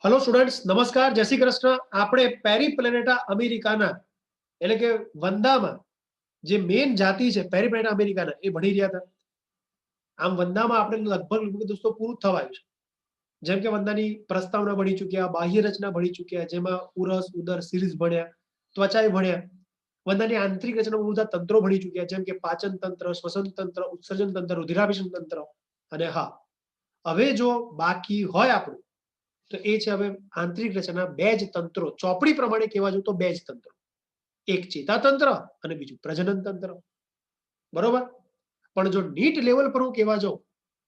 Hello students, नमस्कार, जय श्री कृष्ण। આપણે પેરીપ્લેનેટા અમેરિકાના એટલે કે વંદામાં જે મેઇન જાતિ છે પેરીપ્લેનેટા અમેરિકાના એ ભણી રહ્યા હતા. આમ વંદામાં આપણે લગભગ દોસ્તો પૂરું થવા આવ્યું છે. જેમ કે વંદાની પ્રસ્તાવના ભણી ચૂક્યા, બાહ્ય રચના ભણી ચૂક્યા, જેમાં ઉરસ ઉદર સિરીઝ ભણ્યા, ત્વચા ભણ્યા. વંદાની આંતરિક રચનામાં બધા તંત્રો ભણી ચૂક્યા, જેમ કે પાચન તંત્ર, શ્વસન તંત્ર, ઉત્સર્જન તંત્ર, રુધિરાભિસરણ તંત્ર. અને હા, હવે જો બાકી હોય આપણું તો એ છે હવે આંતરિક રચના બે જ તંત્રો. ચોપડી પ્રમાણે કહેવા જો તો બે જ તંત્રો, એક ચેતાતંત્ર અને બીજું પ્રજનન તંત્ર. બરોબર. પણ જો નીટ લેવલ પર હું કહેવા જાઉં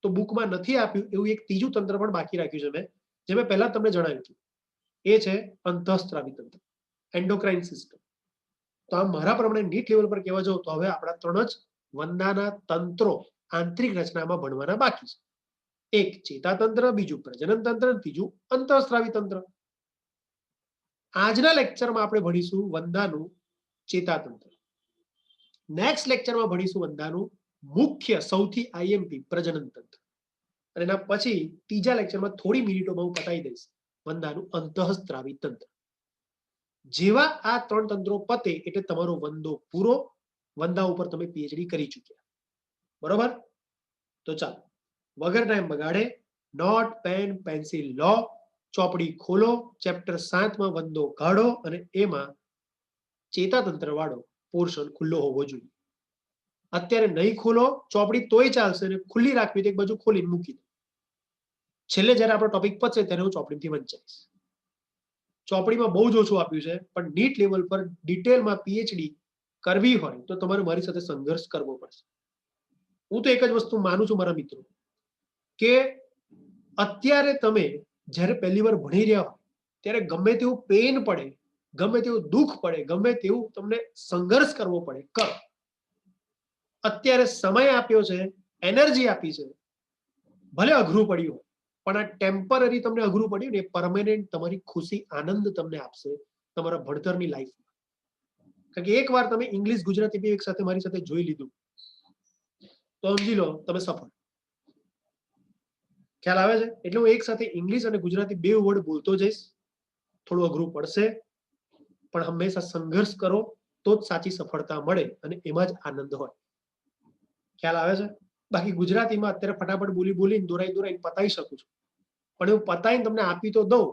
તો બુકમાં નથી આપ્યું એવું એક ત્રીજું તંત્ર પણ બાકી રાખ્યું છે મેં, જે મેં પહેલા તમને જણાવ્યું હતું. એ છે અંતઃસ્ત્રાવી તંત્ર, એન્ડોક્રાઇન સિસ્ટમ. તો આમ મારા પ્રમાણે નીટ લેવલ પર કહેવા જાઉં તો હવે આપણા 3 જ વંદાના તંત્રો આંતરિક રચનામાં ભણવાના બાકી છે. એક ચેતાતંત્ર, બીજું પ્રજનન તંત્ર, ત્રીજું અંતઃસ્ત્રાવી તંત્ર. આજના લેક્ચરમાં આપણે ભણીશું વંદાનું ચેતાતંત્ર. નેક્સ્ટ લેક્ચરમાં ભણીશું વંદાનું મુખ્ય સૌથી આઈએમપી પ્રજનન તંત્ર. અને એના પછી ત્રીજા લેક્ચરમાં થોડી મિનિટોમાં હું પતાવી દઈશ વંદાનું અંતઃસ્ત્રાવી તંત્ર. જેવા આ 3 તંત્રો પતે એટલે તમારો વંદો પૂરો. વંદા ઉપર તમે પીએચડી કરી ચૂક્યા. બરોબર. તો ચાલો વગર ટાઈમ બગાડે નોટ પેન પેન્સિલ લો, ચોપડી ખોલો, ચેપ્ટર 7 માં વંદો કાઢો અને એમાં ચેતાતંત્ર વાળો પોર્શન ખુલ્લો હોવો જોઈએ. અત્યારે નહીં ખોલો ચોપડી તોય ચાલશે, અને ખુલ્લી રાખવી તો એક બાજુ ખોલીને મૂકી દો. છેલ્લે જ્યારે આપણો ટોપિક પતશે ત્યારે હું ચોપડીથી વંચાઈશ. ચોપડીમાં બહુ જ ઓછું આપ્યું છે, પણ નીટ લેવલ પર ડિટેલમાં પીએચડી કરવી હોય તો તમારે મારી સાથે સંઘર્ષ કરવો પડશે. હું તો એક જ વસ્તુ માનું છું મારા મિત્રો, કે અત્યારે તમે જ્યારે પહેલી વાર ભણી રહ્યા હો ત્યારે ગમે તેવું પેન પડે, ગમે તેવું દુઃખ પડે, ગમે તેવું તમને સંઘર્ષ કરવો પડે, કરો. અત્યારે સમય આપ્યો છે, એનર્જી આપી છે, ભલે અઘરું પડ્યું હોય, પણ આ ટેમ્પરરી તમને અઘરું પડ્યું ને પરમેનન્ટ તમારી ખુશી આનંદ તમને આપશે તમારા ભણતરની લાઈફમાં. કારણ કે એકવાર તમે ઇંગ્લિશ ગુજરાતી બે એક સાથે મારી સાથે જોઈ લીધું તો સમજી લો તમે સફળ. ખ્યાલ આવે છે? એટલે હું એક સાથે ઇંગ્લિશ અને ગુજરાતી બે વર્ડ બોલતો જઈશ. થોડું અઘરું પડશે, પણ હંમેશા સંઘર્ષ કરો તો જ સાચી સફળતા મળે અને એમાં જ આનંદ હોય. ખ્યાલ આવે છે? બાકી ગુજરાતીમાં અત્યારે ફટાફટ બોલી બોલીને દોરાઈ પતાવી શકું છું, પણ હું પતાવીને તમને આપી તો દઉં.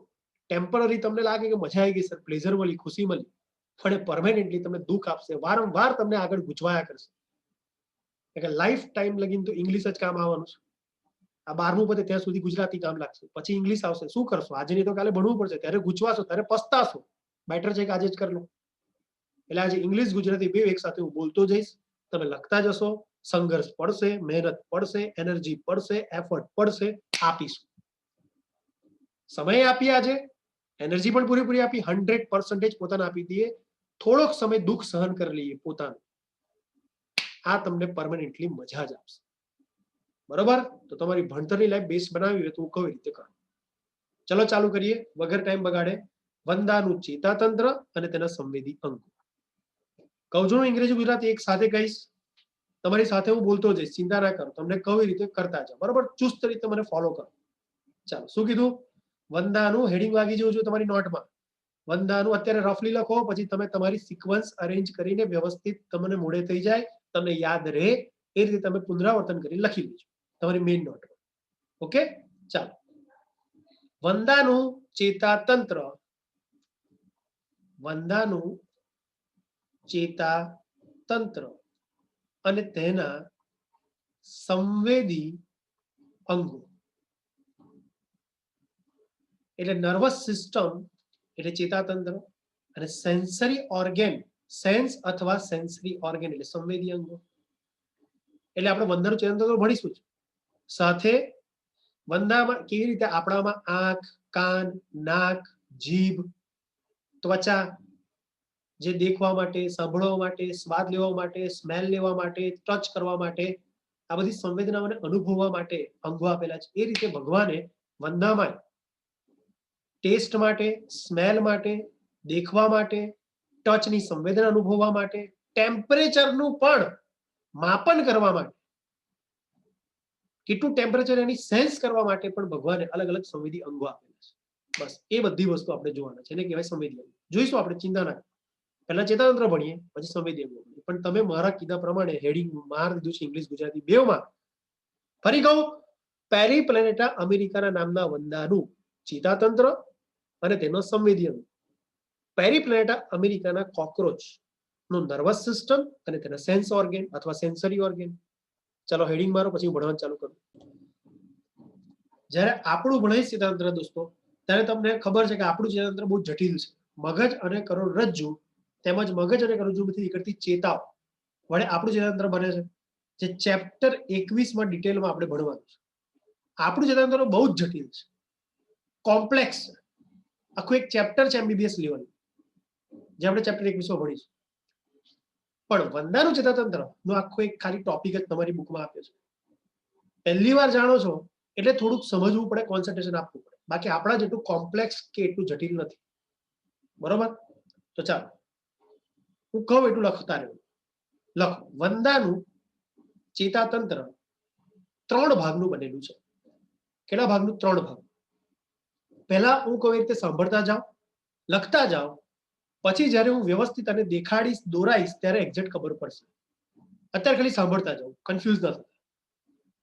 ટેમ્પરરી તમને લાગે કે મજા આવી ગઈ સર, પ્લેઝર મળી, ખુશી મળી, પણ પરમેનન્ટલી તમને દુઃખ આપશે, વારંવાર તમને આગળ ગુંચવાયા કરશે. એટલે લાઈફ ટાઈમ લગીને તો ઇંગ્લિશ જ કામ આવવાનું છે. આ 12મું પતે ત્યાં સુધી ગુજરાતી કામ લાગશે, પછી ઇંગ્લિશ આવશે. શું કરશો? આજે નહીં તો કાલે ભણવું પડશે, ત્યારે ગુંચવાશો, ત્યારે પસ્તાશો. બેટર છે કે આજે જ કરી લો. એટલે આજે ઇંગ્લિશ ગુજરાતી બે એક સાથે હું બોલતો જઈશ, તમે લખતા જશો. સંઘર્ષ પડશે, મહેનત પડશે, એનર્જી પડશે, એફર્ટ પડશે, આપીશું. સમય આપી, આજે એનર્જી પણ પૂરેપૂરી આપી, 100% પોતાને આપી દઈએ. થોડોક સમય દુઃખ સહન કરી લઈએ પોતાનું. આ તમને પરમેનન્ટલી મજા જ આપશે. બરોબર. તો તમારી ભણતરની લાઈફ બેસ્ટ બનાવી હોય તો હું કઈ રીતે કરું. ચલો ચાલુ કરીએ વગર ટાઈમ બગાડે વંદાનું ચેતાતંત્ર અને તેના સંવેદી અંગો. કહું છું અંગ્રેજી ગુજરાતી એક સાથે કહીશ, તમારી સાથે હું બોલતો જઈશ, ચિંતા ના કરો. તમને કઈ રીતે કરતા જાઓ. બરોબર. ચુસ્ત રીતે મને ફોલો કરો. ચાલો, શું કીધું? વંદાનું હેડિંગ વાગી જવું જોઈએ તમારી નોટમાં. વંદાનું અત્યારે રફલી લખો, પછી તમે તમારી સિક્વન્સ અરેન્જ કરીને વ્યવસ્થિત તમને મોડે થઈ જાય, તમને યાદ રહે એ રીતે તમે પુનરાવર્તન કરી લખી લેજો તમારી મેઇન નોટમાં. ઓકે, ચાલો. વંદાનું ચેતાતંત્ર, વંદાનું ચેતાતંત્ર અને તેના સંવેદી અંગો. એટલે નર્વસ સિસ્ટમ એટલે ચેતાતંત્ર, અને સેન્સરી ઓર્ગેન, સેન્સ અથવા સેન્સરી ઓર્ગેન એટલે સંવેદી અંગો. એટલે આપણે વંદાનું ચેતાતંત્ર ભણીશું જ. સાથે વંદામાં કેવી રીતે આપણામાં આંખ, કાન, નાક, જીભ, ત્વચા, જે દેખવા માટે, સાંભળવા માટે, સ્વાદ લેવા માટે, સ્મેલ લેવા માટે, ટચ કરવા માટે, આ બધી સંવેદનાઓને અનુભવવા માટે અંગો આપેલા છે. એ રીતે ભગવાને વંદામાં ટેસ્ટ માટે, સ્મેલ માટે, દેખવા માટે, ટચની સંવેદના અનુભવવા માટે, ટેમ્પરેચરનું પણ માપન કરવા માટે, કેટલું ટેમ્પરેચર એની સેન્સ કરવા માટે પણ ભગવાને અલગ અલગ સંવેદી અંગો આપેલા છે. બસ એ બધી વસ્તુ આપણે જોવાના છે, એને કહેવાય સંવેદી અંગો. જોઈશું આપણે, ચિંતા ના કરો. પહેલા ચેતાતંત્ર ભણીએ, પછી સંવેદી અંગો ભણીએ. પણ તમે મારા કીધા પ્રમાણે હેડિંગ માર દીધું છે ઇંગ્લિશ ગુજરાતી બેવમાં. ફરી કહું, પેરીપ્લેનેટા અમેરિકાના નામના વંદાનું ચેતાતંત્ર અને તેનો સંવેદી અંગ. પેરીપ્લેનેટા અમેરિકાના કોકરોચ નું નર્વસ સિસ્ટમ અને તેના સેન્સ ઓર્ગેન અથવા સેન્સરી ઓર્ગેન. ચલો હેડિંગ મારો, પછી હું ભણવાનું ચાલુ કરું. જ્યારે આપણું ભણાય ચેતાતંત્ર દોસ્તો, ત્યારે તમને ખબર છે કે આપણું ચેતાતંત્ર બહુ જટિલ છે. મગજ અને કરોડરજ્જુ તેમજ મગજ અને કરોડરજ્જુમાંથી નીકળતી ચેતાઓ વડે આપણું ચેતાતંત્ર બને છે, જે ચેપ્ટર 21 માં ડિટેલમાં આપણે ભણવાનું છે. આપણું ચેતાતંત્ર બહુ જ જટિલ છે, કોમ્પ્લેક્સ છે. આખું એક ચેપ્ટર છે MBBS લેવલ, જે આપણે ચેપ્ટર 21 માં ભણીશું. પણ વંદાનું ચેતાતંત્ર નો આખો એક ખાલી ટોપિક જ તમારી બુકમાં આપ્યો છે. પહેલી વાર જાણો છો એટલે થોડુંક સમજવું પડે, કોન્સન્ટ્રેશન આપવું પડે. બાકી આપણા જેટલું કોમ્પ્લેક્સ કે એટલું જટિલ નથી. બરોબર? તો ચાલો હું કહું એટલું લખતા રહેવું. લખો, વંદાનું ચેતાતંત્ર 3 ભાગનું બનેલું છે. કેટલા ભાગનું? 3 ભાગ. પહેલા હું કહું એ રીતે સાંભળતા જાઓ, લખતા જાઓ. પછી જ્યારે હું વ્યવસ્થિત અને દેખાડીશ, દોરાઈશ, ત્યારે એક્ઝેક્ટ ખબર પડશે. અત્યારે ખાલી સાંભળતા જાઓ, કન્ફ્યુઝ ના થતા.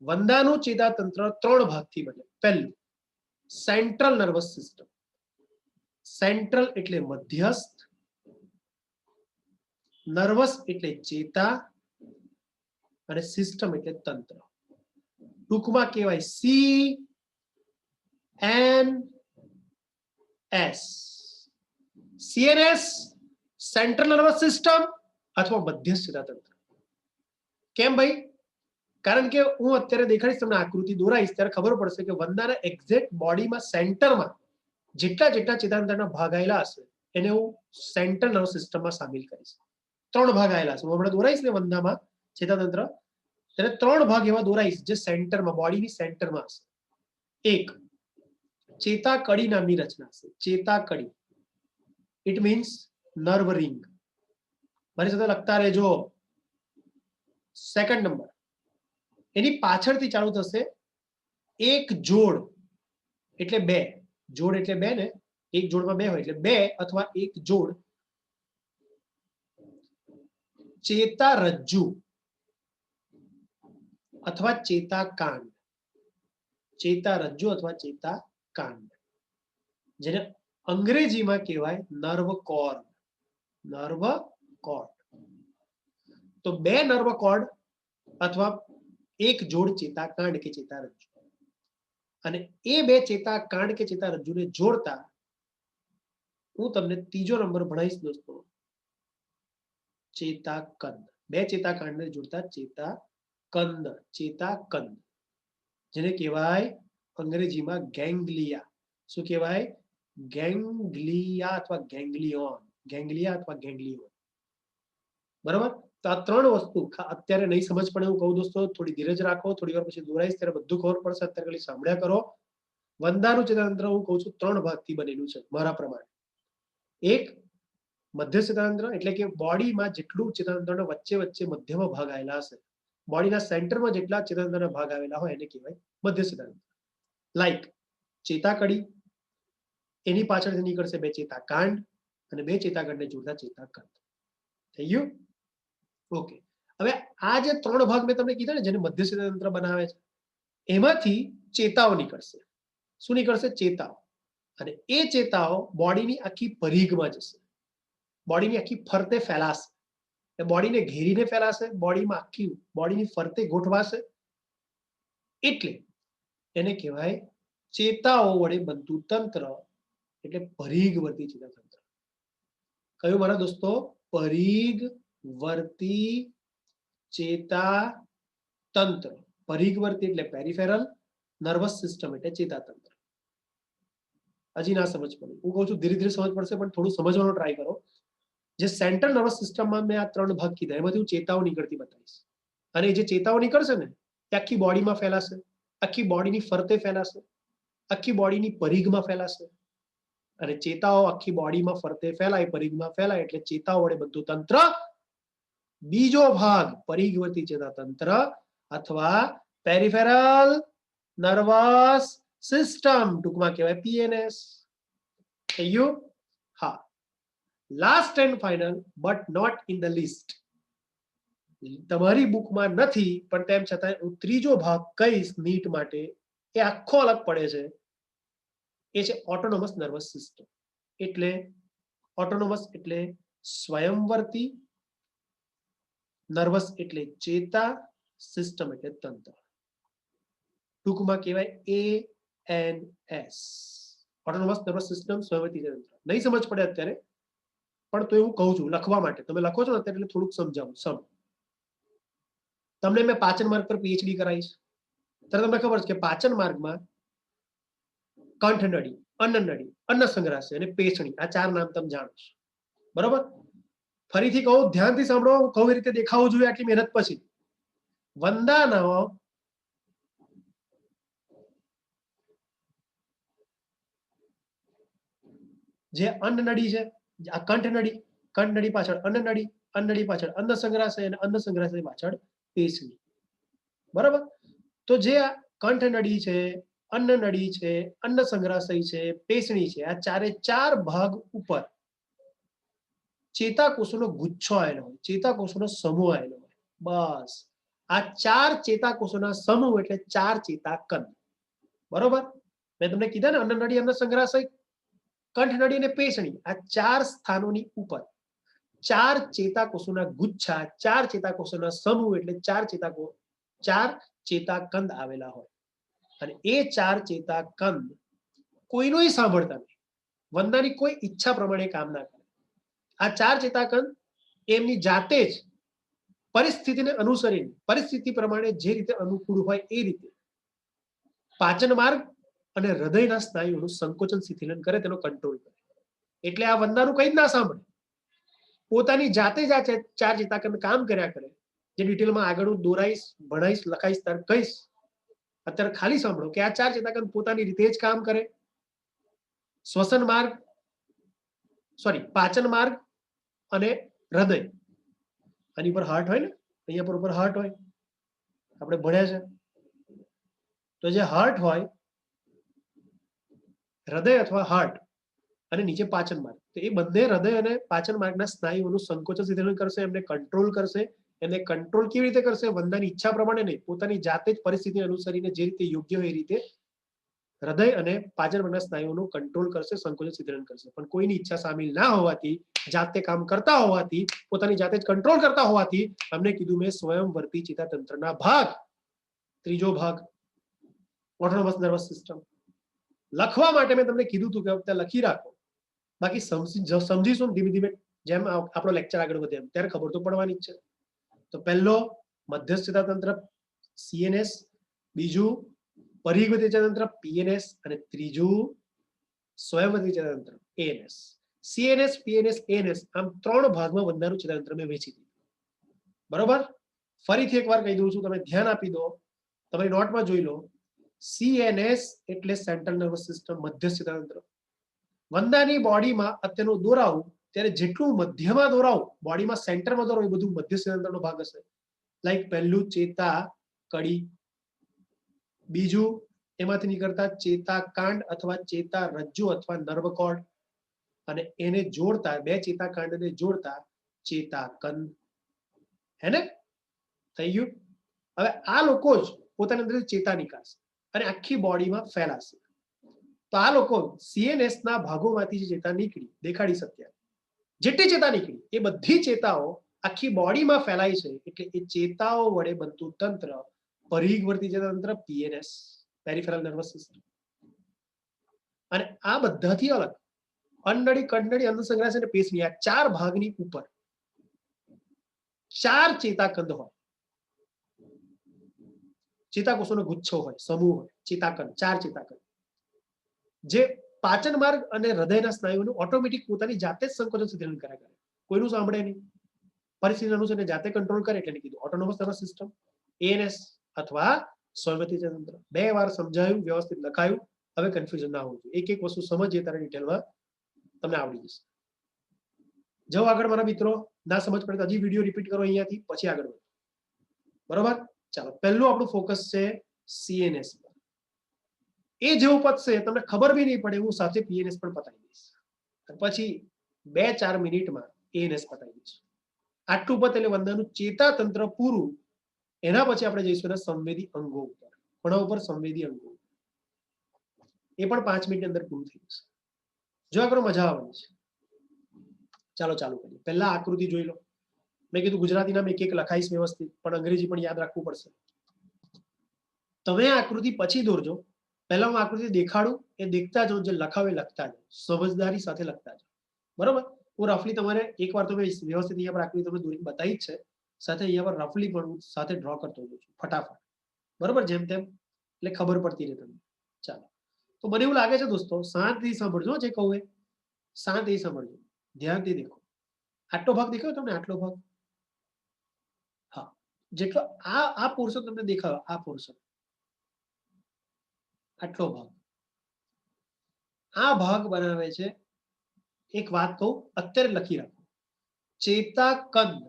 વંદાનું ચેતાતંત્ર 3 ભાગથી બને. પહેલું, સેન્ટ્રલ નર્વસ સિસ્ટમ. સેન્ટ્રલ એટલે મધ્યસ્થ, નર્વસ એટલે ચેતા, અને સિસ્ટમ એટલે તંત્ર. ટૂંકમાં કહેવાય CNS. CNS central nervous system અથવા મધ્યસ્થ ચેતાતંત્ર. કેમ ભાઈ? કારણ કે હું અત્યારે દેખાડીશ તમને, આકૃતિ દોરાઈશ, ત્યારે ખબર પડશે કે વંદાના એક્ઝેક્ટ બોડીમાં સેન્ટરમાં જેટલા ચેતાતંત્રના ભાગ આવેલા હશે એને હું સેન્ટ્રલ નર્વસ સિસ્ટમમાં સામેલ કરીશ. 3 ભાગ આવેલા છે. હું હમણાં દોરાઈશ ને વંદામાં ચેતાતંત્ર, ત્યારે 3 ભાગ એવા દોરાઈશ જે સેન્ટરમાં, બોડીની સેન્ટરમાં હશે. એક, ચેતાકડી નામની રચના છે. ચેતાકડી, ઇટ મીન્સ નર્વ રિંગ. મારી સાથે લખતા રહેજો. સેકન્ડ નંબર, એની પાછળથી ચાલુ થશે એક જોડ, એટલે 2 જોડ, એટલે 2 ને, એક જોડમાં 2 હોય એટલે 2 અથવા એક જોડ ચેતારજ્જુ અથવા ચેતાકાંડ. ચેતારજ્જુ અથવા ચેતાકાંડ, જેને અંગ્રેજીમાં કહેવાય નર્વ કોર્ડ. Nerve cord. તો 2 નર્વ કોર્ડ અથવા એક જોડ ચેતાકાંડ કે ચેતારજ્જુ, અને એ 2 ચેતાકાંડ કે ચેતારજ્જુને જોડતા હું તમને ત્રીજો નંબર ભણાવીશ દોસ્તો, ચેતાકંદ. 2 ચેતાકાંડને જોડતા ચેતાકંદ. ચેતાકંદ, જેને કહેવાય અંગ્રેજીમાં ગેંગ્લિયા. શું કહેવાય? ગેંગ્લિયા અથવા ગેંગ્લિયોન. ગેંગ્લિયા અથવા ગેંગ્લિયોન. બરાબર? તો આ 3 વસ્તુ અત્યારે નહીં સમજ પડે હું કહું દોસ્તો, થોડી ધીરજ રાખો, થોડી વાર પછી દોરાઈશ ત્યારે બધું ખબર પડશે. અત્યારે ખાલી સાંભળ્યા કરો. વંદાનું ચેતાતંત્ર હું કહું છું 3 ભાગથી બનેલું છે મારા પ્રમાણે. એક, મધ્યસ્થ ચેતાતંત્ર, એટલે કે બોડીમાં જેટલું ચેતાતંત્રના વચ્ચે મધ્યમાં ભાગ આવેલા હશે, બોડીના સેન્ટરમાં જેટલા ચેતાતંત્રના ભાગ આવેલા હોય એને કહેવાય મધ્યસ્થ ચેતાતંત્ર. લાઈક ચેતાકડી, એની પાછળથી નીકળશે 2 ચેતાકાંડ, અને 2 ચેતાકાંડને જોડતા ચેતાકંદ. થઈ ગયું? ઓકે. હવે આ જે 3 ભાગ મેં તમને કીધા ને, જેને મધ્યસ્થ ચેતાતંત્ર બનાવે છે, એમાંથી ચેતાઓ નીકળશે. શું નીકળશે? ચેતાઓ. અને એ ચેતાઓ બોડીની આખી પરિઘમાં જશે, બોડીની આખી ફરતે ફેલાશે, બોડીને ઘેરીને ફેલાશે, બોડીમાં આખી બોડીની ફરતે ગોઠવાશે. એટલે એને કહેવાય ચેતાઓ વડે બનતું તંત્ર, એટલે પરિઘવર્તી ચેતાતંત્ર. કયું મારા દોસ્તો? પરિઘવર્તી ચેતાતંત્ર. પરિઘવર્તી એટલે પેરિફેરલ, નર્વસ સિસ્ટમ એટલે ચેતાતંત્ર. હજી ના સમજ પડે? હું કહું છું ધીરે ધીરે સમજ પડશે, પણ થોડું સમજવાનો ટ્રાય કરો. જે સેન્ટ્રલ નર્વસ સિસ્ટમમાં મેં આ 3 ભાગ કીધા, એમાંથી હું ચેતાઓ નીકળતી બતાવીશ. અને જે ચેતાઓ નીકળશે ને, એ આખી બોડીમાં ફેલાશે, આખી બોડીની ફરતે ફેલાશે, આખી બોડીની પરિઘમાં ફેલાશે. અને ચેતાઓ આખી બોડીમાં ફરતે ફેલાય, પરિઘમાં ફેલાય, એટલે ચેતાઓ વડે બનતું તંત્ર. બીજો ભાગ પરિઘવર્તી ચેતાતંત્ર અથવા પેરિફેરલ નર્વસ સિસ્ટમ, ટૂંકમાં કહેવાય PNS. થયું? હા. Last and final but not in the list, તમારી બુકમાં નથી પણ તેમ છતાં હું ત્રીજો ભાગ કહીશ નીટ માટે, એ આખો અલગ પડે છે, એ છે ઓટોનોમસ નર્વસ સિસ્ટમ. એટલે ઓટોનોમસ એટલે સ્વયંવર્તી, નર્વસ એટલે ચેતા, સિસ્ટમ એટલે તંત્ર. ટૂંકમાં કહેવાય ANS, ઓટોનોમસ નર્વસ સિસ્ટમ, સ્વયંવર્તી તંત્ર. નહીં સમજ પડે અત્યારે, પણ તો એવું કહું છું લખવા માટે, તમે લખો છો ને અત્યારે એટલે થોડુંક સમજાવું. તમને મેં પાચન માર્ગ પર પીએચડી કરાવીશ, ત્યારે તમને ખબર છે કે પાચન માર્ગમાં કંઠ નળી, અન્ન નળી, અન્ન સંગ્રહાશય અને પેશણી, આ 4 નામ તમે જાણો છો, બરોબર? ફરીથી કહું, ધ્યાનથી સાંભળો, હું કહું એ રીતે દેખાવું જોઈએ આટલી મહેનત પછી. વંદાનો જે અન્ન નળી છે, આ કંઠ નળી, કંઠ નળી પાછળ અન્ન નળી, અન્ન નળી પાછળ અન્ન સંગ્રહાશય અને અન્ન સંગ્રહાશય પાછળ પેશણી, બરાબર? તો જે આ કંઠ નળી છે, અન્ન નળી છે, અન્ન સંગ્રહાશય છે, પેશણી છે, આ 4 ભાગ ઉપર ચેતાકોષોનો ગુચ્છો આવેલો હોય, ચેતાકોષોનો સમૂહ આવેલો હોય. બસ આ 4 ચેતાકોષોના સમૂહ એટલે 4 ચેતાકંદ, બરોબર? મેં તમને કીધા ને, અન્ન નળી, અન્ન સંગ્રહાશય, કંઠ નળી અને પેશણી, આ 4 સ્થાનોની ઉપર 4 ચેતાકોષોના ગુચ્છા, 4 ચેતાકોષોના સમૂહ એટલે 4 ચેતાકંદ આવેલા હોય. અને એ 4 ચેતાકંદ કોઈનોય સાંભળતા નહીં, વંદાની કોઈ ઈચ્છા પ્રમાણે કામ ના કરે. આ 4 ચેતાકંદ એમની જાતે જ પરિસ્થિતિને અનુસરીને, પરિસ્થિતિ પ્રમાણે જે રીતે અનુકૂળ હોય એ રીતે પાચન માર્ગ અને હૃદયના સ્નાયુઓનું સંકોચન શિથિલન કરે, તેનો કંટ્રોલ કરે. એટલે આ વંદાનું કંઈ જ ના સાંભળે, પોતાની જાતે જ આ 4 ચેતાકંદ કામ કર્યા કરે. જે ડિટેલમાં આગળ હું દોરાઈશ, ભણાઈશ, લખાઈશ, ત્યારે કહીશ. અત્યારે ખાલી સાંભળો કે આ 4 ચેતાકંદ પોતાની રીતે જ કામ કરે. શ્વસન માર્ગ, પાચન માર્ગ અને હૃદય, આની પર હાર્ટ હોય ને, અહીંયા પર ઉપર હાર્ટ હોય, આપણે ભણ્યા છે. તો જે હાર્ટ હોય, હૃદય અથવા હાર્ટ, અને નીચે પાચન માર્ગ, તો એ બંને હૃદય અને પાચન માર્ગના સ્નાયુઓનું સંકોચન શિથિલન કરશે, એમને કંટ્રોલ કરશે. એમને કંટ્રોલ કેવી રીતે કરશે? વંદાની ઈચ્છા પ્રમાણે નહીં, પોતાની જાતે જ પરિસ્થિતિ અનુસરીને જે રીતે યોગ્ય હોય એ રીતે હૃદય અને પાચન માર્ગના સ્નાયુઓનું કંટ્રોલ કરશે, સંકોચન શિથિલન કરશે. પણ કોઈની ઈચ્છા સામેલ ના હોવાથી, જાતે કામ કરતા હોવાથી, પોતાની જાતે જ કંટ્રોલ કરતા હોવાથી, અમને કીધું મેં સ્વયંવર્તી ચેતાતંત્રના ભાગ, ત્રીજો ભાગ ઓટોનોમસ નર્વસ સિસ્ટમ. લખવા માટે મેં તમને કીધું હતું કે અત્યારે લખી રાખો, બાકી સમજીશું ધીમે ધીમે, જેમ આપણો લેક્ચર આગળ વધે એમ, ત્યારે ખબર તો પડવાની જ છે. તો પહેલો મધ્યસ્થ ચેતાતંત્ર CNS, બીજું પરિવર્તી ચેતાતંત્ર PNS, અને ત્રીજું સ્વયંવર્તી ચેતાતંત્ર ANS. CNS, PNS, ANS આમ 3 ભાગમાં વંદાનું ચેતાતંત્ર મેં વહેંચી દીધું, બરોબર? ફરીથી એકવાર કહી દઉં છું, તમે ધ્યાન આપી દો, તમારી નોટમાં જોઈ લો. CNS એટલે સેન્ટ્રલ નર્વસ સિસ્ટમ, મધ્યસ્થ ચેતાતંત્ર. વંદાની બોડીમાં અત્યારનું દોરાવું, ત્યારે જેટલું મધ્યમાં દોરાવું, બોડીમાં સેન્ટરમાં દોરાવું, એ બધું મધ્યસ્થ ચેતાતંત્રનો ભાગ હશે. લાઈક પહેલું ચેતા કડી, બીજું એમાંથી નીકળતા ચેતાકાંડ અથવા ચેતા રજ્જુ અથવા નર્વ કોર્ડ, અને એને જોડતા 2 ચેતાકાંડને જોડતા ચેતાકંદ. હે ને? થઈ ગયું? હવે આ લોકો જ પોતાની અંદર ચેતા નિકાસ અને આખી બોડીમાં ફેલાશે. તો આ લોકો CNS ના ભાગોમાંથી જે ચેતા નીકળી, દેખાડી શક્યા, જેટલી ચેતા નીકળી એ બધી ચેતાઓ આખી બોડીમાં ફેલાય છે. એટલે એ ચેતાઓ વડે બનતું તંત્ર પરિઘવર્તી ચેતાતંત્ર, PNS, પેરિફેરલ નર્વસ સિસ્ટમ. અને આ બધાથી અલગ અન્નળી, કંઠનળી, અન્ન સંગ્રહાશય અને પેશણી, આ 4 ભાગની ઉપર 4 ચેતાકંદ હોય, ચેતાકોષોનો ગુચ્છો હોય, સમૂહ હોય, ચેતાકંદ, 4 ચેતાકંદ, જે પાચન માર્ગ અને હૃદયના સ્નાયુઓનું ઓટોમેટિક પોતાની જાતે જ સંકોચન શિથિલન કર્યા કરે, કોઈનું સાંભળે નહીં, પરિસ્થિતિ અનુસાર જાતે કંટ્રોલ કરે. એટલે કીધું ઓટોનોમસ નર્વસ સિસ્ટમ, ANS અથવા સ્વયંવર્તી ચેતાતંત્ર. 2 વાર સમજાયું, વ્યવસ્થિત લખાયું. હવે કન્ફ્યુઝન ના હોવું જોઈએ, એક એક વસ્તુ સમજીએ ત્યારે ડિટેલમાં તમને આવડી જશે. જાઓ આગળ મારા મિત્રો, ના સમજ પડે તો હજી વિડીયો રિપીટ કરો અહીંયાથી, પછી આગળ વધો, બરોબર? ચાલો, પહેલું આપણું ફોકસ છે CNS પર. એ જેવું પતશે તમને ખબર બી નહીં પડે, હું સાથે PNS પણ પતાવી દઈશ. પછી 2-4 મિનિટમાં એએનએસ પતાવી દઈશું. આટલું પતે એટલે વંદાનું ચેતાતંત્ર પૂરું. એના પછી આપણે જઈશું એના સંવેદી અંગો ઉપર. કોના ઉપર? સંવેદી અંગો. એ પણ 5 મિનિટની અંદર પૂરું થઈ જશે. જોયા કરો, મજા આવવાની છે. ચાલો ચાલુ કરીએ. પહેલા આકૃતિ જોઈ લો. મેં કીધું ગુજરાતી નામ એક એક લખાઈશ વ્યવસ્થિત, પણ અંગ્રેજી પણ યાદ રાખવું પડશે. તમે આકૃતિ પછી દોરજો. પહેલા હું આકૃતિ દેખાડું, એ દેખતા જાઓ, જે લખાવે લખતા જાઓ, સમજદારી સાથે લખતા જાઓ. બરોબર? હું રફલી તમારે એકવાર તો મેં વ્યવસ્થિત અહીંયા પર આકૃતિ તમને દોરી બતાવી જ છે, સાથે અહીંયા પર રફલી પણ હું સાથે ડ્રો કરતો હોઉં છું ફટાફટ. બરોબર? જેમ તેમ એટલે ખબર પડતી રહે તમને. ચાલો, તો મને એવું લાગે છે દોસ્તો, શાંતિથી સાંભળજો જે કહું એ, શાંતિથી સાંભળજો, ધ્યાનથી દેખો. આટલો ભાગ દેખાયો તમને? આટલો ભાગ, હા, જેટલો આ પોર્શન તમને દેખાયો, આ પોર્શન, આટલો ભાગ, આ ભાગ બનાવે છે. એક વાત કહું, અત્યારે લખી રાખો, ચેતાકંદ.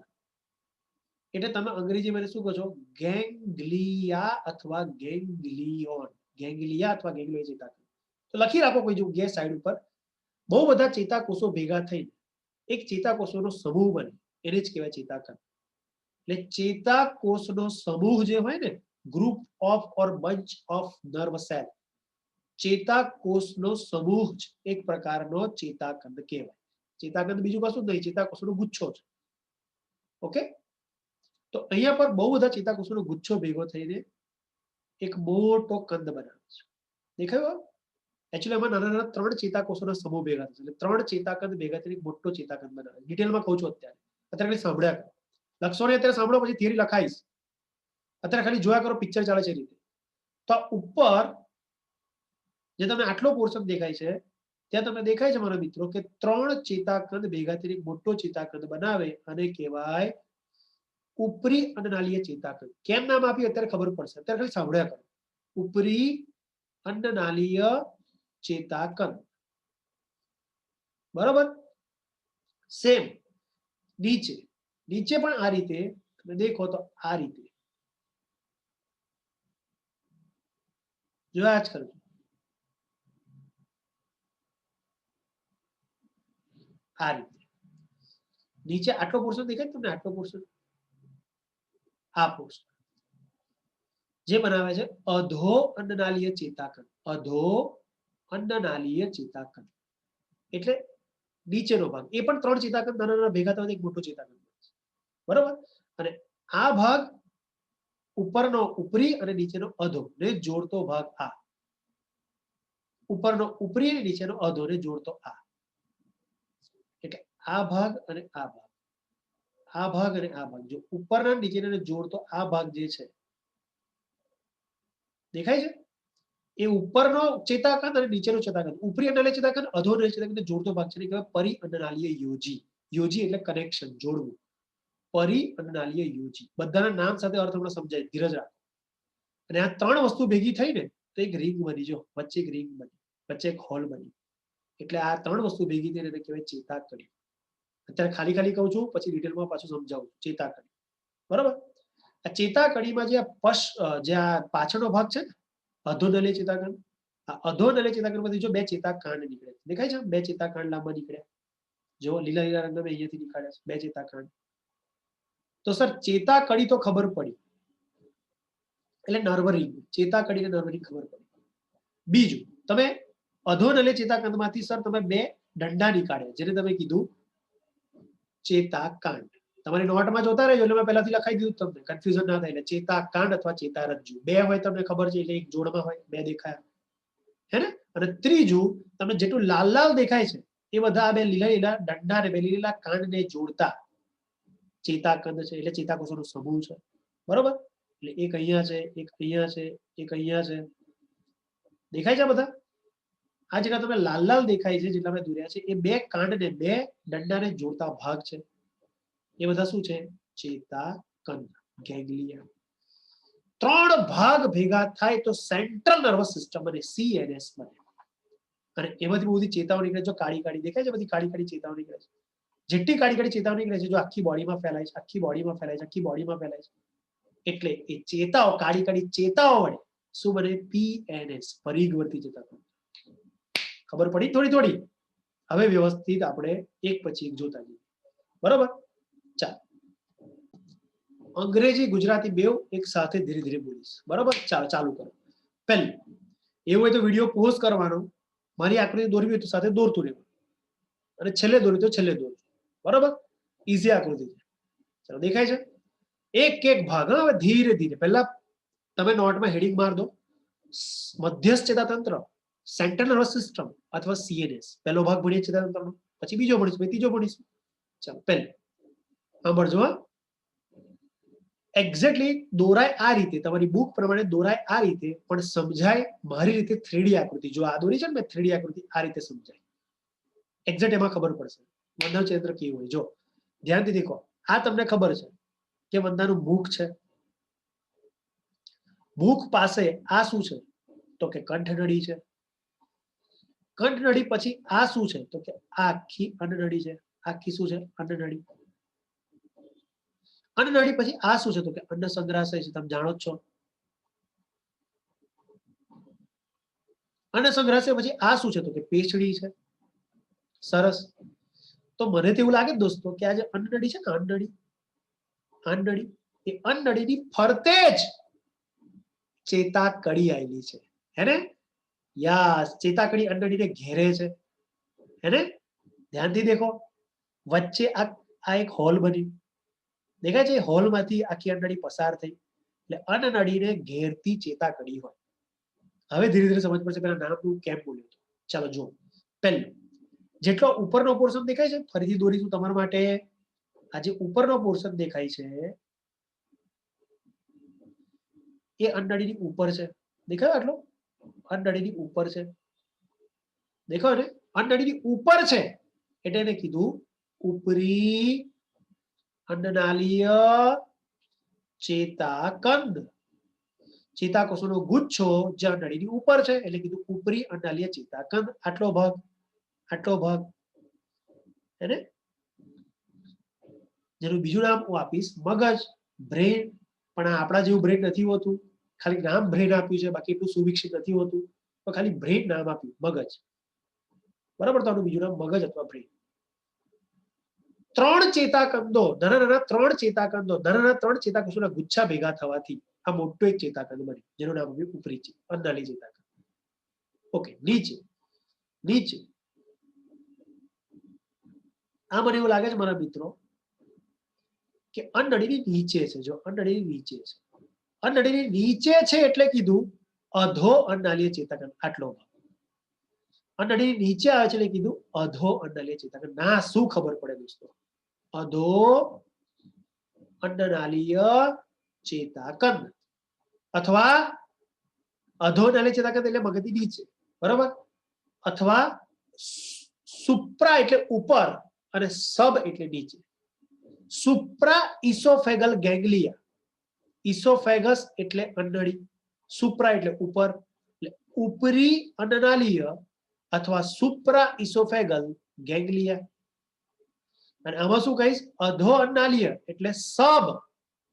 એટલે તમે અંગ્રેજીમાં શું કહો છો? ગેંગ્લિયા અથવા ગેંગ્લિયોન. ગેંગ્લિયા અથવા ગેંગ્લિયો ચેતાકંદ. તો લખી રાખો કોઈ જગ્યાએ સાઈડ ઉપર. બહુ બધા ચેતાકોષો ભેગા થઈને એક ચેતાકોષોનો સમૂહ બને, એને જ કહેવાય ચેતાકંદ. એટલે ચેતાકોષનો સમૂહ જે હોય ને, group of or bunch of nerve cell, ચેતાકોષનો સમૂહ જ એક પ્રકારનો ચેતાકંદ કહેવાય. ચેતાકંદ બીજું કશું જ નહીં, ચેતાકોષનો ગુચ્છો છે. ઓકે? તો અહીંયા પર બહુ બધા ચેતાકોષોનો ગુચ્છો ભેગો થઈને એક મોટો કંદ બનાવે છે. દેખાયું? એકચ્યુઅલી એમાં નાના નાના 3 ચેતાકોષોના સમૂહ ભેગા થશે, એટલે 3 ચેતાકંદ ભેગા થઈને એક મોટો ચેતાકંદ બનાવે. ડિટેલમાં કહું છું અત્યારે ખાલી સાંભળ્યા કરો. લખશો ને અત્યારે સાંભળો, પછી થિયરી લખાઈશ. અત્યારે ખાલી જોયા કરો, પિક્ચર ચાલે છે એ રીતે. તો ઉપર જે તમને આટલો પોર્શન દેખાય છે, ત્યાં તમને દેખાય છે મારા મિત્રો કે 3 ચેતાકંદ ભેગા થઈને એક મોટો ચેતાકંદ બનાવે, અને કહેવાય ઉપરી અન્નનાળીય ચેતાકંદ. કેમ નામ આપ્યું અત્યારે ખબર પડશે, અત્યારે ખાલી સાંભળ્યા કરો. ઉપરી અન્નનાળીય ચેતાકંદ. બરોબર? સેમ નીચે, નીચે પણ આ રીતે તમે દેખો તો આ રીતે જોયા જ કરજો. આ રીતે નીચે આટલો પોર્શન દેખાય તમને? આટલો પોર્શન, આ પોર્શન જે બનાવે છે અધો અન્નનાળીય ચેતાકંદ. અધો અન્નનાળીય ચેતાકંદ એટલે નીચેનો ભાગ. એ પણ 3 ચેતાકંદ નાના નાના ભેગા થઈને એક મોટો ચેતાકંદ બને છે. બરોબર? અને આ ભાગ ઉપરનો ઉપરી અને નીચેનો અધો ને જોડતો ભાગ આ. ઉપરનો ઉપરી અને નીચેનો અધો ને જોડતો આ. એટલે આ ભાગ અને આ ભાગ, આ ભાગ અને આ ભાગ, જો ઉપરના નીચેના જોડતો આ ભાગ જે છે, દેખાય છે? એ ઉપરનો ચેતાકંદ અને નીચેનો ચેતાકંદ, ઉપરી અન્નનાળીય ચેતાકંદ, અધો અન્નનાળીય ચેતાકંદ જોડતો ભાગ છે, કહેવાય પરી અન્નનાળીય યોજી. યોજી એટલે કનેક્શન, જોડવું. પરી અન્નનાળીય યોજી. બધાના નામ સાથે અર્થ હમણાં સમજાય, ધીરજ રાખો. અને આ 3 વસ્તુ ભેગી થઈ ને તો એક રિંગ બની. જો વચ્ચે એક રિંગ બની, વચ્ચે એક હોલ બની. એટલે આ 3 વસ્તુ ભેગી થઈને એને કહેવાય ચેતાકડી. અત્યારે ખાલી ખાલી કહું છું, પછી ડિટેલમાં પાછું સમજાવું. ચેતાકડી. બરોબર? આ ચેતાકડીમાં જે જે આ પાછળનો ભાગ છે ને, અધોનલીય ચેતાકંડ, આ અધોનલીય ચેતાકંડમાંથી જો 2 ચેતાકાંડ નીકળે. દેખાય છે? 2 ચેતાકાંડ લાંબા નીકળ્યા. જો લીલા લીલા રંગમાં અહીંયાથી નીકળ્યા છે 2 ચેતાકાંડ. તો સર ચેતાકડી તો ખબર પડી, એટલે નર્વ રિંગ. ચેતાકડી અને નર્વ રિંગ ખબર પડી. બીજું, તમે અધોનલીય ચેતાકંડમાંથી સર તમે 2 દંડા નીકાળ્યા, જેને તમે કીધું ચેતાકાંડ. તમારી નોટમાં જોતા રહેજો, એટલે મેં પહેલાથી લખાઈ દીધું તમને, કન્ફ્યુઝન ના થાય. એટલે ચેતાકાંડ અથવા ચેતારજ્જુ 2 હોય તમને ખબર છે, એટલે એક જોડમાં હોય, 2 દેખાયા, હે ને? અને ત્રીજું, તમને જેટલું લાલ લાલ દેખાય છે એ બધા 2 લીલા લીલા દંડા ને 2 લીલા કાંડને જોડતા ચેતાકંદ છે. એટલે ચેતાકોષોનો સમૂહ છે. બરોબર? એટલે એક અહીંયા છે, એક અહીંયા છે, એક અહીંયા છે. દેખાય છે બધા? આ જેટલા તમે લાલ લાલ દેખાય છે, જેટલા મેં દોર્યા છે, એ 2 કાંડને 2 દંડાને જોડતા ભાગ છે. એ બધા શું છે? ચેતાકંદ, ગેંગ્લિયા. 3 ભાગ ભેગા થાય તો સેન્ટ્રલ નર્વસ સિસ્ટમ અને CNS બને. અને એમાંથી બધી ચેતાઓ નીકળે. જો કાળી કાળી દેખાય છે, બધી કાળી કાળી ચેતાઓ નીકળે છે. જેટલી કાળી કાળી ચેતાઓ નીકળે છે, જો આખી બોડીમાં ફેલાય છે, આખી બોડીમાં ફેલાય છે, આખી બોડીમાં ફેલાય છે. એટલે એ ચેતાઓ, કાળી કાળી ચેતાઓ વડે શું બને? PNS, પરિઘવર્તી ચેતાકંદ. ખબર પડી થોડી થોડી? હવે વ્યવસ્થિત આપણે એક પછી એક જોતા જઈએ, બરોબર? ચાલો, અંગ્રેજી ગુજરાતી બેવ એક સાથે ધીરે ધીરે બોલીશ, બરોબર? ચાલો ચાલુ કરો. પહેલું, એવું હોય તો વિડીયો પોઝ કરવાનો, મારી આકૃતિ દોરવી હોય તો સાથે દોરતું રહેવું, અને છેલ્લે દોરી તો છેલ્લે દોરવું, બરોબર? ઈઝી આકૃતિ છે. ચાલો, દેખાય છે? એક એક ભાગ, હવે ધીરે ધીરે. પહેલા તમે નોટમાં હેડિંગ માર દો, મધ્યસ્થ ચેતાતંત્ર, સેન્ટ્રલ નર્વસ સિસ્ટમ અથવા સીએનએસ. પહેલો ભાગ ભણીએ ચેતાતંત્રનો, પછી બીજો ભણીશું, પછી ત્રીજો ભણીશું. ચાલો, પહેલું સાંભળજો. હા, એક્ઝેક્ટલી દોરાય આ રીતે, તમારી બુક પ્રમાણે દોરાય આ રીતે, પણ સમજાય મારી રીતે 3D આકૃતિ. જો આ દોરી છે ને મેં 3D આકૃતિ, આ રીતે સમજાય. એક્ઝેક્ટ એમાં ખબર પડશે વંદન ચેન્દ્ર કેવું હોય. જો ધ્યાનથી દેખો, આ તમને ખબર છે કે વંદાનું મુખ છે. મુખ પાસે આ શું છે? તો કે કંઠનળી છે. કંઠનળી પછી આ શું છે? તો કે આ આખી અન્નનળી છે. આખી શું છે? અન્નનળી. અન્નનળી પછી આ શું છે? તો કે અન્ન સંગ્રહાશય છે. તમે જાણો જ છો. અન્ન સંગ્રહાશય પછી આ શું છે? તો કે પેશડી છે. સરસ. તો મને તો એવું લાગે દોસ્તો કે આ જે અન્નનળી છે ને, અન્નનળી, એ અન્નનળીની ફરતે જ ચેતાકડી આવેલી છે. હે ને? યસ, ચેતાકડી અન્નનળીને ઘેરે છે. હે ને? ધ્યાનથી દેખો, વચ્ચે આ એક હોલ બન્યું, દેખાય છે? હોલમાંથી આખી અન્નનળી પસાર થઈ, એટલે અન્નનળીને ઘેરતી ચેતાકડી હોય. હવે ધીરે ધીરે સમજ પડશે પેલા નામ હું કેમ બોલ્યો હતો. ચાલો જુઓ. પહેલું, જેટલો ઉપરનો પોર્શન દેખાય છે, ફરીથી દોરીશું તમારા માટે. આ જે ઉપરનો પોર્શન દેખાય છે એ અન્નનળીની ઉપર છે. દેખાયો આટલો? અન્નનળીની ઉપર છે. દેખાયો ને? અન્નનળીની ઉપર છે એટલે એને કીધું ઉપરી અન્નનાલીય ચેતાકંદ. ચેતાકોષોનો ગુચ્છો જે અન્નનળીની ઉપર છે એટલે કીધું ઉપરી અન્નનાલીય ચેતાકંદ. આટલો ભાગ, આટલો ભાગ. એને જેનું બીજું નામ હું આપીશ મગજ, બ્રેન. પણ આપણા જેવું બ્રેન નથી હોતું, ખાલી નામ બ્રેન આપ્યું છે, બાકી એટલું સુવિકસિત નથી હોતું. તો ખાલી બ્રેન નામ આપ્યું, મગજ. બરાબર? તો આનું બીજું નામ મગજ અથવા બ્રેન. 3 ચેતાકંદો, નાના નાના 3 ચેતાકંદો, નાના નાના 3 ચેતાકોષોના ગુચ્છા ભેગા થવાથી આ મોટો એક ચેતાકંદ બન્યું, જેનું નામ આપ્યું ઉપરી અન્નનાળી ચેતાકંદ. ઓકે, નીચે નીચે આ મને એવું લાગે છે મારા મિત્રો કે અન્નનળીની નીચે છે. જો અન્નનળીની નીચે છે, અન્નનળીની નીચે છે એટલે કીધું અધો અન્નનાલીય ચેતાકંદ. આટલો ભાગ અન્નનળીની નીચે આવે છે એટલે કીધું અધો અન્નનાલીય ચેતાકંદ. ના, શું ખબર પડે દોસ્તો? અધો અન્નનાલીય ચેતાકંદ અથવા અધો અન્નનાલીય ચેતાકંદ એટલે મગજની નીચે, બરાબર? અથવા સુપ્રા એટલે ઉપર અને સબ એટલે નીચે. સુપ્રા ઇસોફેગલ ગેંગ્લિયા. ઇસોફેગસ એટલે અન્નનળી, સુપ્રા એટલે ઉપર, એટલે ઉપરી અન્નનાલીય અથવા સુપ્રા ઇસોફેગલ ગેંગ્લિયા. અને આમાં શું કહીશ? અધો અન્નનાલીય એટલે સબ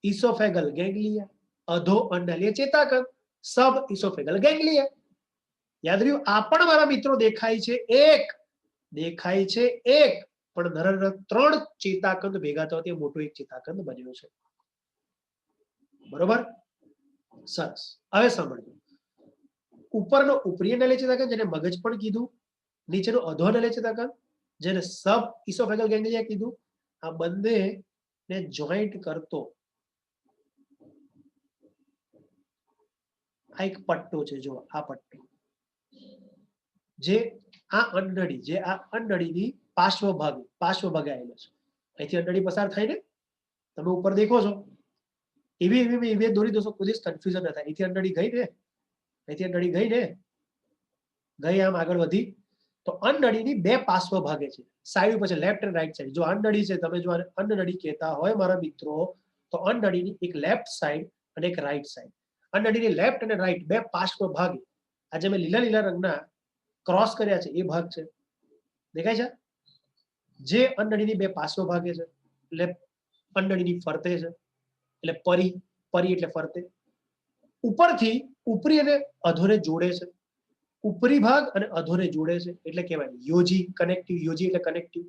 ઇસોફેગલ ગેંગ્લિયા. અધો અન્નનાલીય ચેતાકંદ, સબ ઇસોફેગલ ગેંગ્લિયા. યાદ રહ્યું? આ પણ મારા મિત્રો દેખાય છે એક, દેખાય છે એક, પણ નાના 3 ચેતાકંદ ભેગા થવાથી મોટો એક ચેતાકંદ બન્યો છે. બરોબર? સરસ. હવે સાંભળજો. ઉપરનો ઉપરી અન્નનાલીય ચેતાકંદ જેને મગજ પણ કીધું, નીચેનો અધો અન્નનાલીય ચેતાકંદ જેને સબ ઇસોફેગલ ગેંગ્લિયા કીધું. આ બંનેને જોઈન્ટ કરતો આ એક પટ્ટો છે. જો આ પટ્ટો, જે આ અન્નનળી, જે આ અન્નનળીની પાર્શ્વ ભાગે આવેલો છે. અહીંથી અન્નનળી પસાર થઈને તમે ઉપર દેખો છો, એવી દોરી દોશો, કોઈ દિવસ કન્ફ્યુઝન ન થાય. અહીંથી અન્નનળી ગઈ ને, અહીંથી અન્નનળી ગઈ ને, ગઈ આમ આગળ વધી, તો અન્નનળીની 2 પાર્શ્વ ભાગે છે, સાઈડ ઉપર છે, લેફ્ટ અને રાઈટ સાઈડ. જો અન્નનળી છે, તમે જો અન્નનળી કહેતા હોય મારા મિત્રો, તો અન્નનળીની એક લેફ્ટ સાઈડ અને એક રાઈટ સાઈડ. અન્નનળીની લેફ્ટ અને રાઈટ 2 પાર્શ્વ ભાગે આજે મેં લીલા લીલા રંગના ક્રોસ કર્યા છે એ ભાગ છે. દેખાય છે? જે અન્નનળીની 2 પાર્શ્વ ભાગે છે, એટલે અન્નનળીની ફરતે છે, એટલે પરી એટલે ફરતે. ઉપરથી ઉપરી અને અધોને જોડે છે. ઉપરી ભાગ અને અધોને જોડે છે એટલે કહેવાય યોજી કનેક્ટિવ. યોજી એટલે કનેક્ટિવ,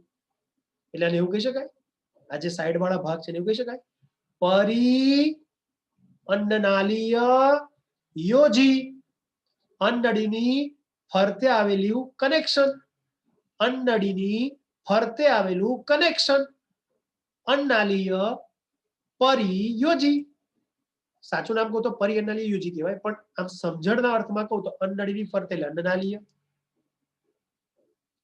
એટલે આને એવું કહી શકાય, આ જે સાઈડ વાળા ભાગ છે એવું કહી શકાય પરી અન્નનાલીય યોજી. અન્નનળીની ફરતે આવેલું કનેક્શન. અન્નનળીની ફરતે આવેલું કનેક્શન અન્નાલીય પરિયોજી. સાચું નામ કહું તો પરિઅન્નાલીય યોજી કહેવાય, પણ આમ સમજણના અર્થમાં કહું તો અન્નનળીની ફરતે એટલે અન્નનાલીય,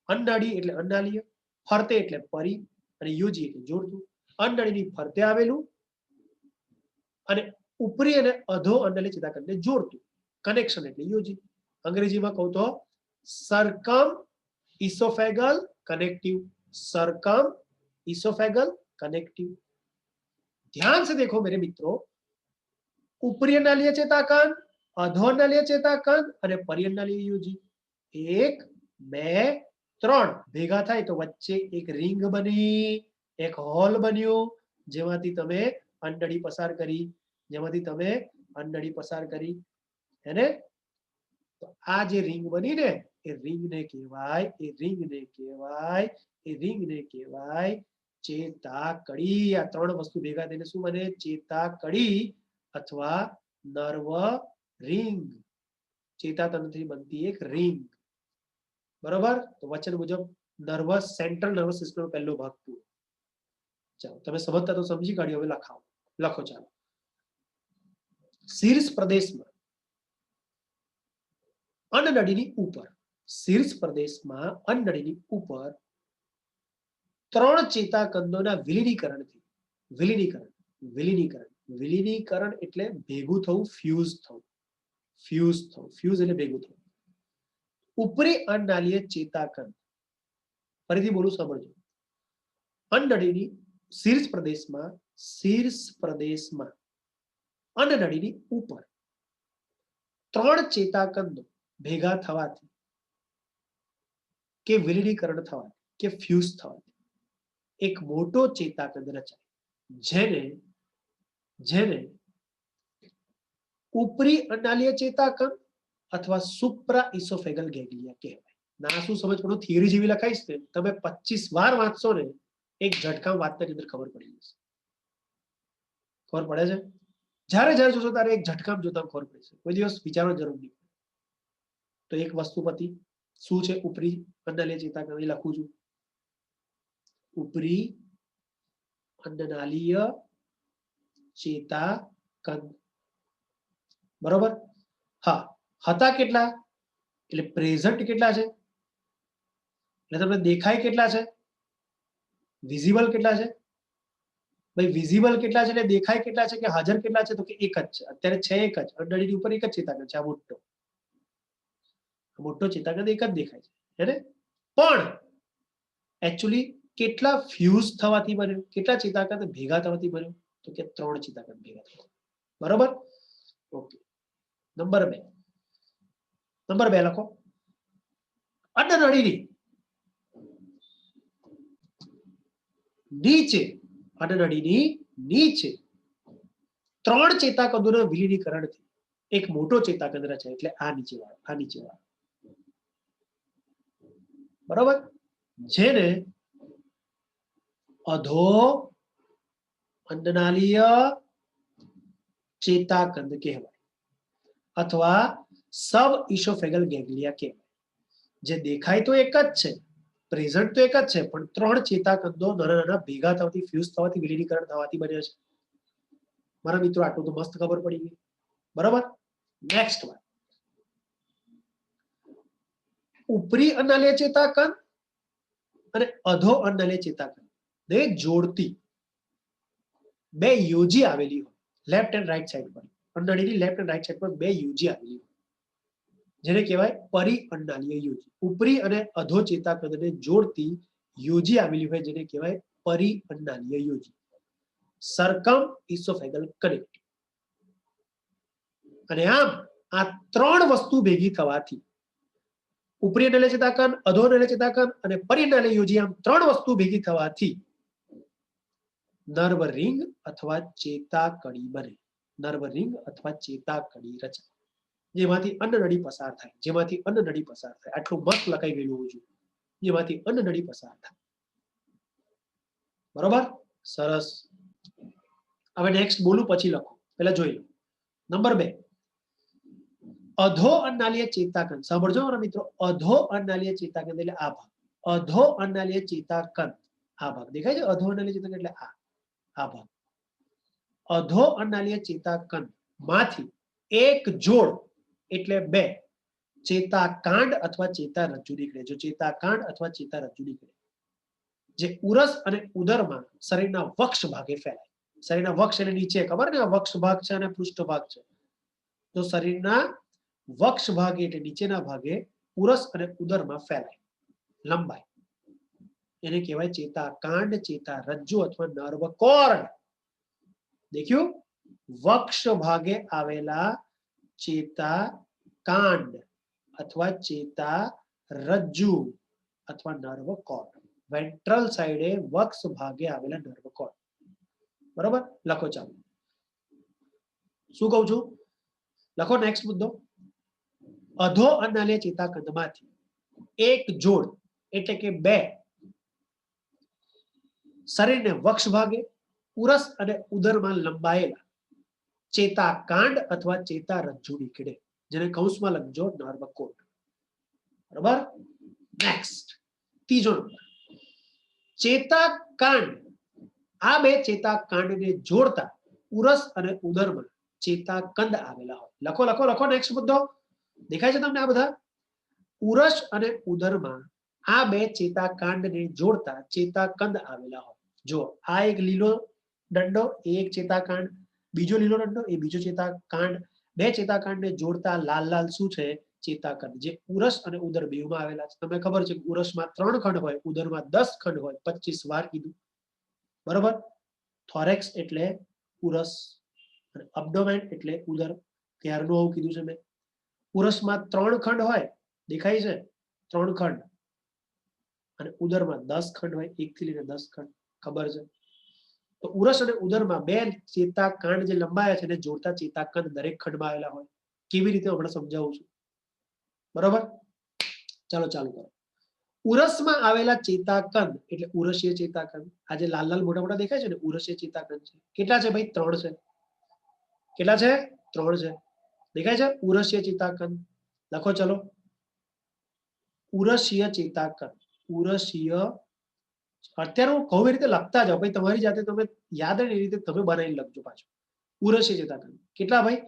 અન્નનળી એટલે અન્નાલીય, ફરતે એટલે પરી અને યોજી એટલે જોડતું. અન્નનળીની ફરતે આવેલું અને ઉપરી અને અધો અન્નનળી ચેતાખંડને જોડતું કનેક્શન એટલે યોજી. અંગ્રેજીમાં કહું તો circumoesophageal connective. Circumoesophageal connective. ध्यान से देखो मेरे मित्रों, ऊपरी अन्नालीय चेताखंड, अधो अन्नालीय चेताखंड અને પરી अन्नालीय યોજી 1 2 3 ભેગા થાય તો વચ્ચે એક રિંગ બની, એક હોલ બન્યું જેમાંથી તમે અંડળી પસાર કરી, જેમાંથી તમે અંડળી પસાર કરી હેને. તો આ જે રિંગ બની ને એ રિંગને કહેવાય, એ રિંગને કહેવાય, એ રિંગને કહેવાય ચેતાકડી. આ ત્રણ વસ્તુ ભેગા થઈને શું બને? ચેતાકડી અથવા નર્વ રિંગ. ચેતાતંતુથી બનતી એક રિંગ. બરોબર? તો વચન મુજબ નર્વસ સેન્ટ્રલ નર્વસ સિસ્ટમનો પહેલો ભાગ પૂરો. ચાલો તમે સમજતા તો સમજી કાઢ્યો, હવે લખાવો. લખો ચાલો. શીર્ષ પ્રદેશમાં અન્નનળીની ઉપર, શીર્ષ પ્રદેશમાં અન્નનળીની ઉપર ત્રણ ચેતાકંદોના વિલીનીકરણથી, વિલીનીકરણ એટલે ભેગું થવું, ફ્યુઝ થવું. ફ્યુઝ એટલે ભેગું થવું. ઉપરી અન્નનાલીય ચેતાકંદ, ફરીથી બોલું સાંભળજો. અન્નનળીની શીર્ષ પ્રદેશમાં અન્નનળીની ઉપર ત્રણ ચેતાકંદો ભેગા થવાથી કે વિલીનીકરણ થવાથી કે ફ્યુઝ થવાથી એક મોટો ચેતાકંદ રચાય, જેને ઉપરી અન્નાલીય ચેતાકંદ અથવા સુપ્રા ઇસોફેગલ ગેંગ્લિયા કહેવાય. ના શું સમજ પડો, થિયરી જેવી લખાઈશ ને તમે 25 વાર વાંચશો ને એક ઝટકામાં વાતની અંદર ખબર પડી જશે. ખબર પડે છે? જ્યારે જ્યારે જોશો ત્યારે એક ઝટકામાં જોતા ખબર પડે છે, કોઈ દિવસ વિચારવાની જરૂર નહીં. તો એક વસ્તુ પતિ શું છે? ઉપરી અન્નાલીય ચેતાકંદ લખું છું. ઉપરી અન્નનાલીય ચેતાકંદ. બરોબર? હા, હતા કેટલા એટલે પ્રેઝન્ટ કેટલા છે, એટલે તમને દેખાય કેટલા છે, વિઝિબલ કેટલા છે. ભાઈ વિઝિબલ કેટલા છે એટલે દેખાય કેટલા છે કે હાજર કેટલા છે? તો કે એક જ છે. અત્યારે છે એક જ, અન્નનળીની ઉપર એક જ ચેતાકંદ છે, આ મોટો ચેતાકંદ એક જ દેખાય છે હેને. પણ એકચ્યુઅલી કેટલા ફ્યુઝ થવાથી બન્યો, કેટલા ચેતાકંદ ભેગા થવાથી બન્યો? તો કે 3 ચેતાકંદ ભેગા થયા. બરોબર? ઓકે. નંબર 2 લખો. અન્નનળીની નીચે 3 ચેતાકંદોના વિલીનીકરણથી એક મોટો ચેતાકંદ રચાય, એટલે આ નીચેવાળો. બરોબર? જેને અધો અન્નનાલીય ચેતાકંદ કહેવાય અથવા સબ ઇસોફેગલ ગેંગ્લિયા કહેવાય. જે દેખાય તો એક જ છે, પ્રેઝન્ટ તો એક જ છે, પણ 3 ચેતાકંદો નાના ભેગા થવાથી, ફ્યુઝ થવાથી, વિલીનીકરણ થવાથી બન્યા છે. મારા મિત્રો આટલું તો મસ્ત ખબર પડી ગઈ. બરોબર? નેક્સ્ટ વાત, ઉપરી અન્નાલીય ચેતાકંદ અને અધો અન્નાલીય ચેતાકંદ ને જોડતી 2 યોજી આવેલી હોય, લેફ્ટ એન્ડ રાઈટ સાઈડ પર. અન્નનળીની લેફ્ટ એન્ડ રાઈટ સાઈડ પર 2 યોજી આવેલી હોય, જેને કહેવાય પરી અન્નાલીય યોજી. ઉપરી અને અધો ચેતાકંદને જોડતી યોજી આવેલી હોય જેને કહેવાય પરી અન્નાલીય યોજી. Circum ઇસોફેગલ connective. અને આમ આ 3 વસ્તુ ભેગી થવાથી, ઉપરી અન્નાલીય ચેતાકંદ, અધો અન્નાલીય ચેતાકંદ અને પરી અન્નાલીય યોજી, આમ 3 વસ્તુ ભેગી થવાથી નર્વ રિંગ અથવા ચેતાકડી બને. નર્વ રિંગ અથવા ચેતાકડી રચાય. જેમાંથી અન્નનળી પસાર થાય, જેમાંથી અન્નનળી પસાર થાય. આટલું મસ્ત લખાઈ ગયેલું હોવું જોઈએ. જેમાંથી અન્નનળી પસાર થાય. બરોબર, સરસ. હવે નેક્સ્ટ બોલું પછી લખો, પહેલા જોઈ લો. નંબર 2, અધો અન્નાલીય ચેતાકંદ. સાંભળજો મારા મિત્રો, અધો અન્નાલીય ચેતાકંદ એટલે આ ભાગ. અધો અન્નાલીય ચેતાકંદ આ ભાગ દેખાય છે. અધો અન્નાલીય ચેતાકંદ એટલે આ ભાગ. અધો અન્નાલીય ચેતાકંદ માંથી એક જોડ એટલે 2 ચેતાકાંડ અથવા ચેતારજ્જુ નીકળે. જો ચેતાકાંડ અથવા ચેતારજ્જુ નીકળે, જે ઉરસ અને ઉદરમાં શરીરના વક્ષ ભાગે ફેલાય. શરીરના વક્ષ એટલે નીચે, ખબર ને, વક્ષ ભાગ છે અને પૃષ્ઠ ભાગ છે. તો શરીરના વક્ષ ભાગે એટલે નીચેના ભાગે ઉરસ અને ઉદરમાં ફેલાય, લંબાય. એને કહેવાય ચેતાકાંડ, ચેતારજ્જુ અથવા નર્વ કોર્ડ. દેખ્યું? વક્ષ ભાગે આવેલા ચેતાકાંડ અથવા ચેતારજ્જુ અથવા નર્વ કોર્ડ. વેન્ટ્રલ સાઈડે વક્ષ ભાગે આવેલા નર્વ કોર્ડ. બરોબર, લખો. ચાલો, શું કહું છું? લખો નેક્સ્ટ મુદ્દો. અધો અન્નાલીય ચેતાકંદમાંથી એક જોડ એટલે કે 2 શરીરને વક્ષ ભાગે, ઉરસ અને ઉદરમાં લંબાયેલા ચેતાકાંડ અથવા ચેતારજ્જુ નીકળે, જેને કૌંસમાં લખજો નર્વ કોર્ડ. બરાબર, નેક્સ્ટ ત્રીજો નંબર. ચેતાકાંડ, આ 2 ચેતાકાંડને જોડતા ઉરસ અને ઉદરમાં ચેતાકંદ આવેલા હોય. લખો લખો લખો. નેક્સ્ટ મુદ્દો દેખાય છે તમને? આ બધા ઉરસ અને ઉદરમાં આ 2 ચેતાકાંડને જોડતા ચેતાકંદ આવેલા હોય. જો આ એક લીલો દંડો, એ એક ચેતાકાંડ, બીજો લીલો દંડો, એ બીજો ચેતાકાંડ. 2 ચેતાકાંડને જોડતા લાલ લાલ શું છે? ચેતાકંદ, જે ઉરસ અને ઉદર બેઉમાં આવેલા છે. તમને ખબર છે કે ઉરસમાં 3 ખંડ હોય, ઉદરમાં 10 ખંડ હોય. 25 વાર કીધું. બરોબર. થોરેક્સ એટલે ઉરસ અને અબ્ડોમેન એટલે ઉદર. ત્યારનું આવું કીધું છે મેં. ઉરસમાં 3 ખંડ હોય, દેખાય છે? 3 ખંડ. અને ઉદરમાં 10 ખંડ હોય, 1 થી લઈને 10 ખંડ. ખબર છે? તો ઉરસ અને ઉદરમાં 2 ચેતાકાંડ જે લંબાયા છે એને જોડતા ચેતાકંદ દરેક ખંડમાં આવેલા હોય. કેવી રીતે હમણાં સમજાવું છું. બરોબર, ચાલો ચાલુ કરો. ઉરસમાં આવેલા ચેતાકંદ એટલે ઉરસીય ચેતાકંદ. આ જે લાલ લાલ મોટા મોટા દેખાય છે ને, ઉરસીય ચેતાકંદ છે. કેટલા છે ભાઈ? 3 છે. કેટલા છે? 3 છે. દેખાય છે? ઉરસીય ચેતાકંદ. લખો ચલો. ઉરસીય ચેતાકંદ. ઉરસીય. અત્યારે હું કહું એ રીતે લખતા જાઓ ભાઈ, તમારી જાતે તમે યાદ રહે એ રીતે તમે બનાવીને લખજો પાછું. ઉરસીય ચેતાકંદ કેટલા ભાઈ?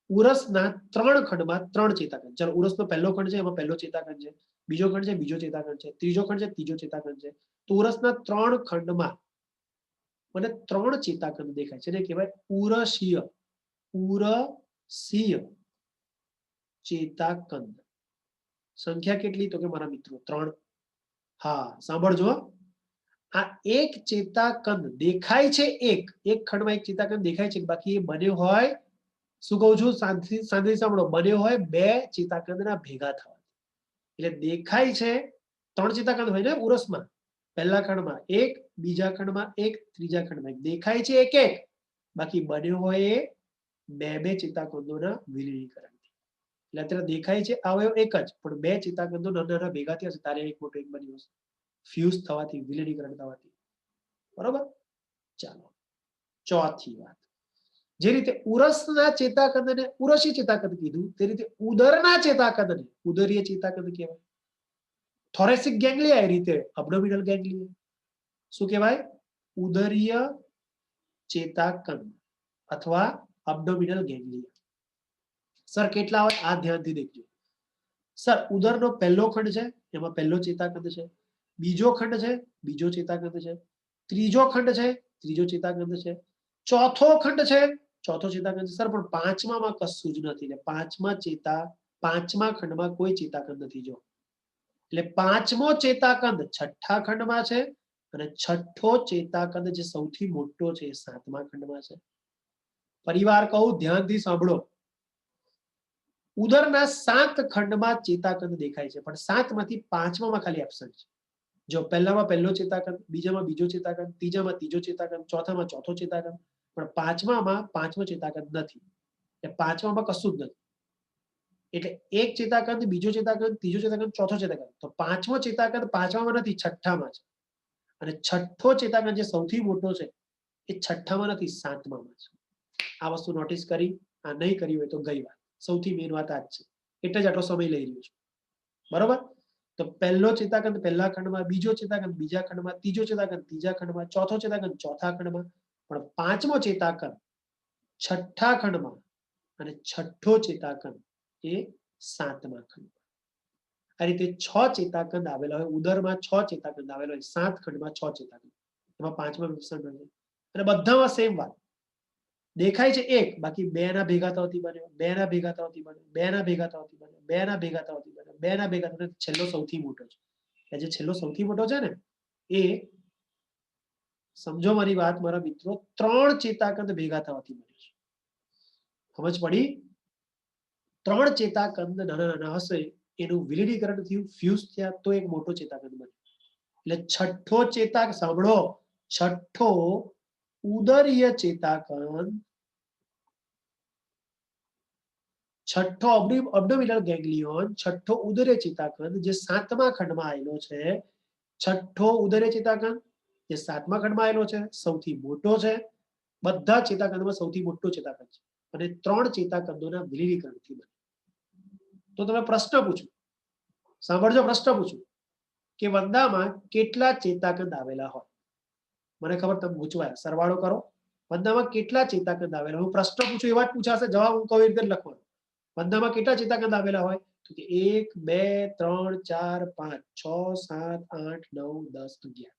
ઉરસના 3 ખંડમાં 3 ચેતાકંદ. ચાલો, ઉરસનો પહેલો ખંડ છે, એમાં પહેલો ચેતાકંદ છે. બીજો ખંડ છે, બીજો ચેતાકંડ છે. ત્રીજો ખંડ છે, ત્રીજો ચેતાકંદ છે. તો ઉરસના 3 ખંડમાં મને 3 ચેતાકંદ દેખાય છે. એને કહેવાય ઉરસીય. ઉરસીય ચેતાકંદ. સંખ્યા કેટલી? તો કે મારા મિત્રો 3. હા, સાંભળજો. આ એક ચેતાકંદ દેખાય છે, એક ખંડમાં એક ચેતાકંદ દેખાય છે, બાકી એ બન્યો હોય, શું કહું છું? શાંતિથી સાંભળો. બન્યો હોય 2 ચેતાકંદના ભેગા થવા. એટલે દેખાય છે 3 ચેતાકંદ હોય ને ઉરસમાં. પહેલા ખંડમાં 1, બીજા ખંડમાં 1, ત્રીજા ખંડમાં 1. દેખાય છે એક, બાકી બન્યો હોય એ 2 ચેતાકંદોના વિલીનીકરણથી. એટલે અત્યારે દેખાય છે અવયવ એક જ, પણ 2 ચેતાકંદો નાના ભેગા થયા છે, તારે એક મોટો એક બન્યો છે. ફ્યુઝ થવાથી, વિલીનીકરણ થવાથી. બરોબર, ચાલો ચોથી વાત. જે રીતે ઉરસના ચેતાકંદને ઉરસીય ચેતાકંદ કીધું, તે રીતે ઉદરના ચેતાકંદને ઉદરીય ચેતાકંદ કહેવાય. થોરેસિક ગેંગ્લિયા એ રીતે અબ્ડોમિનલ ગેંગ્લિયા. શું કહેવાય? ઉદરીય ચેતાકંદ અથવા અબ્ડોમિનલ ગેંગ્લિયા. સર કેટલા હોય? આ ધ્યાનથી દેખજો. સર ઉદરનો પહેલો ખંડ છે, એમાં પહેલો ચેતાકંદ છે. બીજો ખંડ છે, બીજો ચેતાકંદ છે. ત્રીજો ખંડ છે, ત્રીજો ચેતાકંદ છે. ચોથો ખંડ છે, ચોથો ચેતાકંદ છે. સર પણ પાંચમામાં કશું જ નથી. એટલે પાંચમા ખંડમાં કોઈ ચેતાકંદ નથી. જો એટલે પાંચમો ચેતાકંદ છઠ્ઠા ખંડમાં છે અને છઠ્ઠો ચેતાકંદ જે સૌથી મોટો છે એ 7મા ખંડમાં છે. પરિવાર કહું, ધ્યાનથી સાંભળો. ઉદરના 7 ખંડમાં ચેતાકંદ દેખાય છે, પણ 7માંથી 5મામાં ખાલી એબ્સન્ટ છે. જો પહેલામાં પહેલો ચેતાકંદ, બીજામાં બીજો ચેતાકંદ, ત્રીજામાં ત્રીજો ચેતાકંદ, ચોથામાં ચોથો ચેતાકંદ, પણ 5મામાં 5મો ચેતાકંદ નથી. એટલે 5મામાં કશું જ નથી. એટલે એક ચેતાકંદ, બીજો ચેતાકંદ, ત્રીજો ચેતાકંદ, ચોથો ચેતાકંદ. તો પાંચમો ચેતાકંદ પાંચમામાં નથી, છઠ્ઠામાં છે. અને છઠ્ઠો ચેતાકંદ જે સૌથી મોટો છે એ છઠ્ઠામાં નથી, સાતમામાં છે. આ વસ્તુ નોટિસ કરી, આ નહીં કરી હોય તો ગઈ વાત. સૌથી મેઇન વાત આ જ છે, એટલે જ આટલો સમય લઈ રહ્યો છું. બરોબર? તો પહેલો ચેતાકંદ પહેલા ખંડમાં, બીજો ચેતાકંદ બીજા ખંડમાં, ત્રીજો ચેતાકંદ ત્રીજા ખંડમાં, ચોથો ચેતાકંદ ચોથા ખંડમાં, પણ પાંચમો ચેતાકંદ છઠ્ઠા ખંડમાં અને છઠ્ઠો ચેતાકંદ એ સાતમા ખંડમાં. આ રીતે 6 ચેતાકંદ આવેલા હોય, ઉદરમાં 6 ચેતાકંદ આવેલા હોય, 7 ખંડમાં 6 ચેતાકંદ, એમાં પાંચમા વિભાજન બને. અને બધામાં સેમ વાત દેખાય છે એક, બાકી બે ના ભેગા થવાથી બન્યો, બે ના ભેગા થવાથી બન્યો, બે ના ભેગા થવાથી બન્યો, બે ના ભેગા થવાથી બન્યો, બે ના ભેગા થવાથી, છેલ્લો સૌથી મોટો છે. જે છેલ્લો સૌથી મોટો છે ને એ, સમજો મારી વાત મારા મિત્રો, 3 ચેતાકંદ ભેગા થવાથી બન્યો છે. સમજ પડી? 3 ચેતાકંદ નાના નાના હશે, એનું વિલીનીકરણ થયું, ફ્યુઝ થયા, તો એક મોટો ચેતાકંદ બન્યો. એટલે છઠ્ઠો ચેતાક, સાંભળો, છઠ્ઠો ઉદરીય ચેતાકંદ, છઠ્ઠો અબ્ડોમિનલ ગેંગ્લિયોન, છઠ્ઠો ઉદરીય ચેતાકંદ જે સાતમા ખંડમાં આવેલો છે, છઠ્ઠો ઉદરીય ચેતાકંદ જે સાતમા ખંડમાં આવેલો છે, સૌથી મોટો છે. બધા ચેતાકંદમાં સૌથી મોટો ચેતાકંદ છે. અને 3 ચેતાકંદોના વિલીનીકરણથી બને. તો તમે પ્રશ્ન પૂછો, સાંભળજો, પ્રશ્ન પૂછું કે વંદામાં કેટલા ચેતાકંદ આવેલા હોય? મને ખબર તમે પૂછવાય, સરવાળો કરો. વંદામાં કેટલા ચેતાકંદ આવેલા? હું પ્રશ્ન પૂછું એવા જ પૂછાશે, જવાબ હું કહું એ રીતે લખવાનો. વંદામાં કેટલા ચેતાકંદ આવેલા હોય? તો કે 1 2 3 4 5 6 7 8 9 10 11.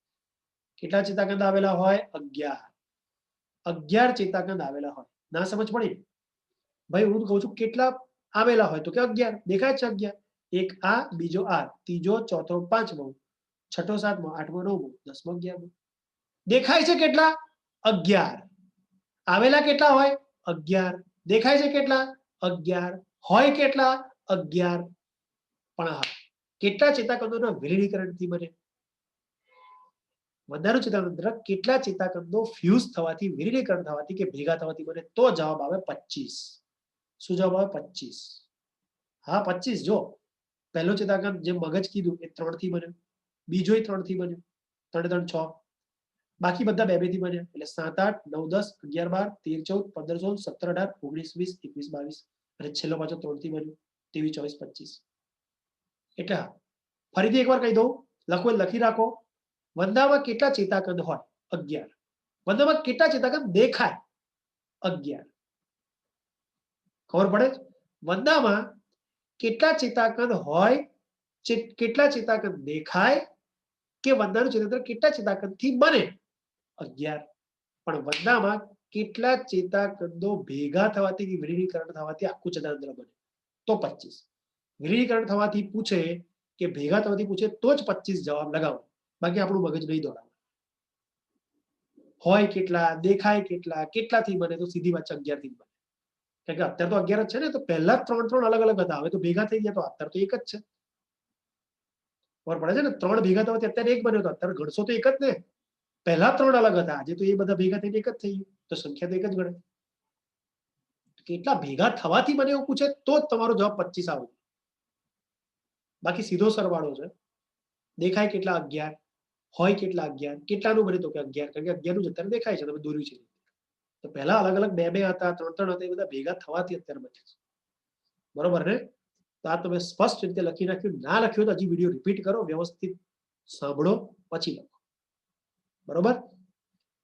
કેટલા ચેતાકંદ આવેલા હોય? 11. 11 ચેતાકંદ આવેલા હોય. ના સમજ પડી? ભાઈ હું કહું છું કેટલા આવેલા હોય, તો કે 11. દેખાય છે 11. એક આ, બીજો આ, ત્રીજો, ચોથો, પાંચમો, છઠ્ઠો, સાતમો, આઠમો, નવમો, 10મો, 11મો. દેખાય છે કેટલા? 11. આવેલા કેટલા હોય? 11. દેખાય છે કેટલા? 11. હોય કેટલા? 11. પણ હા, કેટલા ચેતાકંદોના વિલીનીકરણથી બને? વધારે ચેતાતંત્ર કેટલા ચેતાકંદો ફ્યુઝ થવાથી, વિલીનીકરણ થવાથી કે ભેગા થવાથી બને? તો જવાબ આવે 25. શું જવાબ આવે? 25. હા 25. જો પહેલો ચેતાકંદ જે મગજ કીધું એ 3 થી બન્યો, બીજો 3 થી બન્યો, 3 3 6, બાકી બધા 2 2 થી બન્યા. એટલે 7 8 9 10 11 12 13 14 15 16 17 18 19 20 21 22, અને છેલ્લો પાછો 3 થી બન્યો, 23 24 25. એટલે હા, ફરીથી એકવાર કહી દઉં, લખો લખી રાખો. વંદામાં કેટલા ચેતાકંદ હોય? 11. વંદામાં કેટલા ચેતાકંદ દેખાય? 11. ખબર પડે? વંદામાં કેટલા ચેતાકંદ હોય, કેટલા ચેતાકંદ દેખાય, કે વંદાનું ચેતાતંત્ર કેટલા ચેતાકંદથી બને? 11. પણ વંદામાં કેટલા ચેતાકંદો ભેગા થવાથી કે વિલીનીકરણ થવાથી આખું ચેતાતંત્ર બને? તો 25. વિલીનીકરણ થવાથી પૂછે કે ભેગા થવાથી પૂછે તો જ 25 જવાબ લગાવો, બાકી આપણું મગજ નહીં દોડાવે. હોય કેટલા, દેખાય કેટલા, કેટલાથી બને, તો સીધી વાત 11 થી બને. કારણ કે અત્યારે તો 11 જ છે ને, તો પહેલા 3 અલગ અલગ હતા, હવે તો ભેગા થઈ ગયા, તો અત્યારે તો એક જ છે. ખબર પડે છે ને? 3 ભેગા થવાથી અત્યારે એક બન્યો, તો અત્યારે ગણશો તો એક જ ને. પહેલા 3 અલગ હતા, આજે તો એ બધા ભેગા થઈને એક જ થઈ ગયું, તો સંખ્યા તો એક જ ગણે. કેટલા ભેગા થવાથી બને એવું પૂછે તો જ તમારો જવાબ 25 આવે. બાકી સીધો સરવાળો છે. દેખાય કેટલા? 11. હોય કેટલા? 11. કેટલાનું બને? તો કે 11. કારણ કે 11 નું જ અત્યારે દેખાય છે, તમે દોર્યું છે. તો પહેલા અલગ અલગ 2 2 હતા, 3 3 હતા, એ બધા ભેગા થવાથી અત્યારે બને છે. બરોબર ને? તો આ તમે સ્પષ્ટ રીતે લખી નાખ્યું. ના લખ્યું તો હજી વિડીયો રિપીટ કરો, વ્યવસ્થિત સાંભળો, પછી લખો. બરોબર?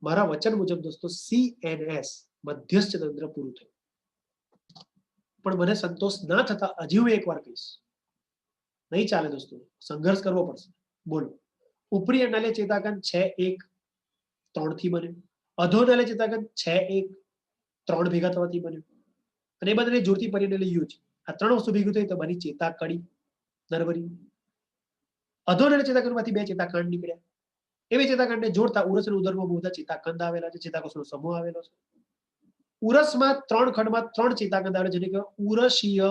મારા વચન મુજબ દોસ્તો CNS મધ્યસ્થ તંત્ર પૂરું થયું. પણ મને સંતોષ ના થતા હજી હું એકવાર કહીશ. નહીં ચાલે દોસ્તો, સંઘર્ષ કરવો પડશે. બોલો. ઉપરી અંડાલય ચેતાકંદ 6 1 3 થી બન્યું. અધોનાલય ચેતાકંદ 6 1 3 ભેગા થવાથી બન્યું. અને એ બધાને જોડતી પરિણાલે યુજ. આ 3 વસ્તુ ભેગું થઈ તો બની ચેતાકડી, નરવરી. અધોનાલય ચેતાકંદમાંથી 2 ચેતાકાંડ નીકળ્યા. એવી ચેતાકંડને જોડતા ઉરસ અને ઉદરમાં બધા ચેતાકંદ આવેલા છે, ચેતાકોષનો સમૂહ આવેલો છે. ઉરસમાં 3 ખંડમાં 3 ચેતાકંદ આવે, જેને કહેવાય ઉરસીય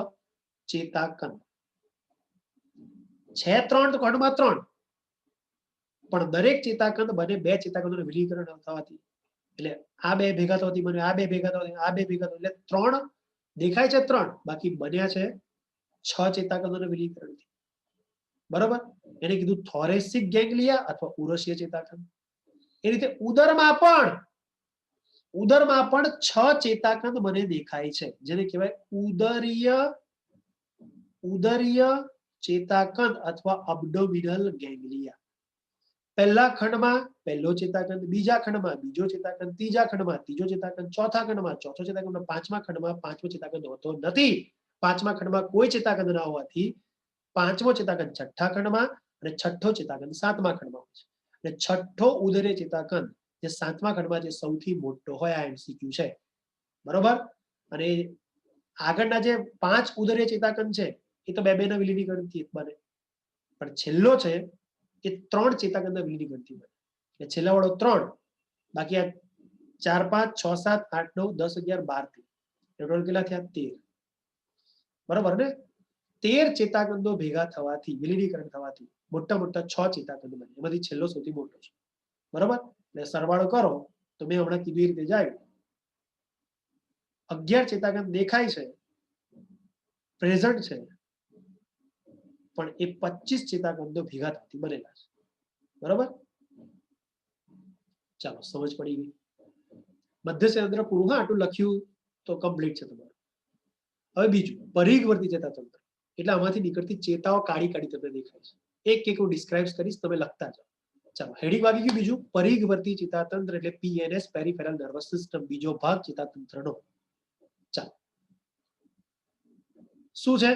ચેતાકંદ. છે 3 ખંડમાં 3, પણ દરેક ચેતાકંદ બને 2 ચેતાકંદોનું વિલીનીકરણ થવાથી. એટલે આ 2 ભેગા થવાથી બને, આ 2 ભેગા થવાથી, આ 2 ભેગા થવાથી, એટલે 3 દેખાય છે 3, બાકી બન્યા છે 6 ચેતાકંદોના વિલીનીકરણથી. બરોબર, એને કીધું થોરેસિક ગેંગ્લિયા અથવા ઉરસીય ચેતાકંદ. એ રીતે ઉદરમાં પણ 6 ચેતાકંદ મને દેખાય છે, જેને કહેવાય ઉદરીય ચેતાકંદ અથવા અબડોમિનલ ગેંગ્લિયા. પહેલા ખંડમાં પહેલો ચેતાકંદ, બીજા ખંડમાં બીજો ચેતાકંદ, ત્રીજા ખંડમાં ત્રીજો ચેતાકંદ, ચોથા ખંડમાં ચોથો ચેતાકંદ, પાંચમા ખંડમાં પાંચમો ચેતાકંદ હોતો નથી. પાંચમા ખંડમાં કોઈ ચેતાકંદ ના હોવાથી પાંચમો ચેતાકંદ છઠ્ઠા ખંડમાં અને છઠ્ઠો ચેતાકંદ સાતમા ખંડમાં હોય છે. અને છઠ્ઠો ઉદરીય ચેતાકંદ જે સાતમા ખંડમાં જે સૌથી મોટો હોય, આ એમસીક્યુ છે. બરોબર, અને આગળના જે 5 ઉદરીય ચેતાકંદ છે એ તો બે ના વિલીનીકરણથી બને, પણ છેલ્લો છે એ 3 ચેતાકંદના વિલીનીકરણથી બને. એટલે છેલ્લા વાળો 3, બાકી આ 4 5 6 7 8 9 10 11 12 ટોટલ કેટલા થયા? 13. બરોબર ને? 13 ચેતાકંદો ભેગા થવાથી, વિલીનીકરણ થવાથી મોટા 6 ચેતાકંદ બને. એમાંથી છેલ્લો સૌથી મોટો છે. બરોબર, એટલે સરવાળો કરો તો મેં હમણાં કીધું એ રીતે જાય. 11 ચેતાકંદ દેખાય છે, પ્રેઝન્ટ છે, પણ એ 25 ચેતાકંદો ભેગા થવાથી બનેલા છે. બરોબર, ચાલો સમજ પડી ગઈ. મધ્યસ્થ પૂરું. હા, આટલું લખ્યું તો કમ્પ્લીટ છે તમારું. હવે બીજું, પરિઘવર્તી ચેતાતંત્ર. એટલે આમાંથી નીકળતી ચેતાઓ કાળી કાળી તમને દેખાય છે. એક એક હું ડિસ્ક્રાઇબ કરીશ, તમે લખતા જાઓ. ચાલો, હેડિંગ વાગી ગયું. બીજું, પરિઘવર્તી ચેતાતંત્ર એટલે પીએનએસ, પેરિફેરલ નર્વસ સિસ્ટમ, બીજો ભાગ ચેતાતંત્રનો. ચાલો, શું છે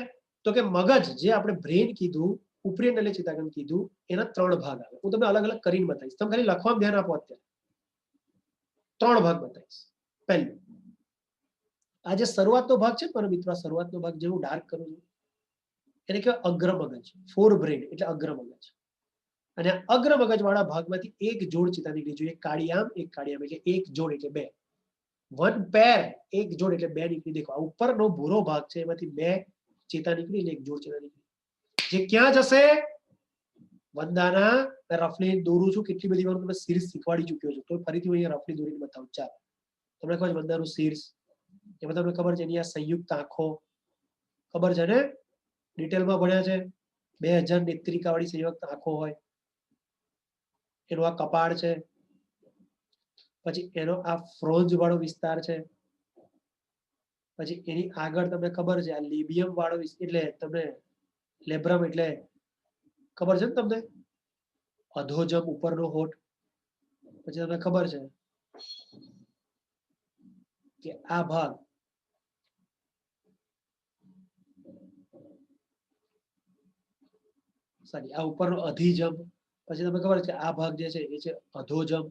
તો કે મગજ, જે આપણે બ્રેન કીધું, ઉપરી નલિયા ચેતાકંદ કીધું, એના 3 ભાગ આવે. હું તમને અલગ અલગ કરીને બતાવીશ, તમે ખાલી લખવામાં ધ્યાન આપો. અત્યારે 3 ભાગ બતાવીશ. પહેલું, આ જે શરૂઆતનો ભાગ છે મારા મિત્રો, શરૂઆતનો ભાગ જે હું ડાર્ક કરું છું એને કહેવાય અગ્રમગજ, ફોર બ્રેન એટલે અગ્રમગજ. અને અગ્રમગજ વાળા ભાગમાંથી એક જોડ ચેતા નીકળી જોઈએ, એક કાળી આમ એક કાળી આમ, એટલે એક જોડ એટલે 2. વન પેર, એક જોડ એટલે 2 નીકળી. દેખો, આ ઉપરનો ભૂરો ભાગ છે, એમાંથી 2 ચેતા નીકળી એટલે એક જોડ ચેતા નીકળી. જે ક્યાં જશે? વંદાના, રફલી દોરું છું, કેટલી બધી વાર તમે સિરીઝ શીખવાડી ચૂક્યો છો, તો ફરીથી હું અહીંયા રફલી દોરીને બતાવું. ચાલો, તમને ખબર છે વંદાનું શીર્ષ, એમાં તમને ખબર છે એની આ સંયુક્ત આંખો ખબર છે ને? ડિટેલમાં ભણ્યા છે. 2000 નેત્રિકા વાળી સંયુક્ત આંખો હોય. એનો આ કપાળ છે, પછી એનો આ ફ્રોન્જ વાળો વિસ્તાર છે, પછી એની આગળ તમને ખબર છે આ લેબિયમ વાળો, એટલે તમને લેબ્રમ એટલે ખબર છે ને તમને, અધોજમ ઉપરનો હોઠ. પછી તમને ખબર છે કે આ ભાગ આ ઉપરનો અધિજમ. પછી તમને ખબર છે આ ભાગ જે છે એ છે અધોજમ.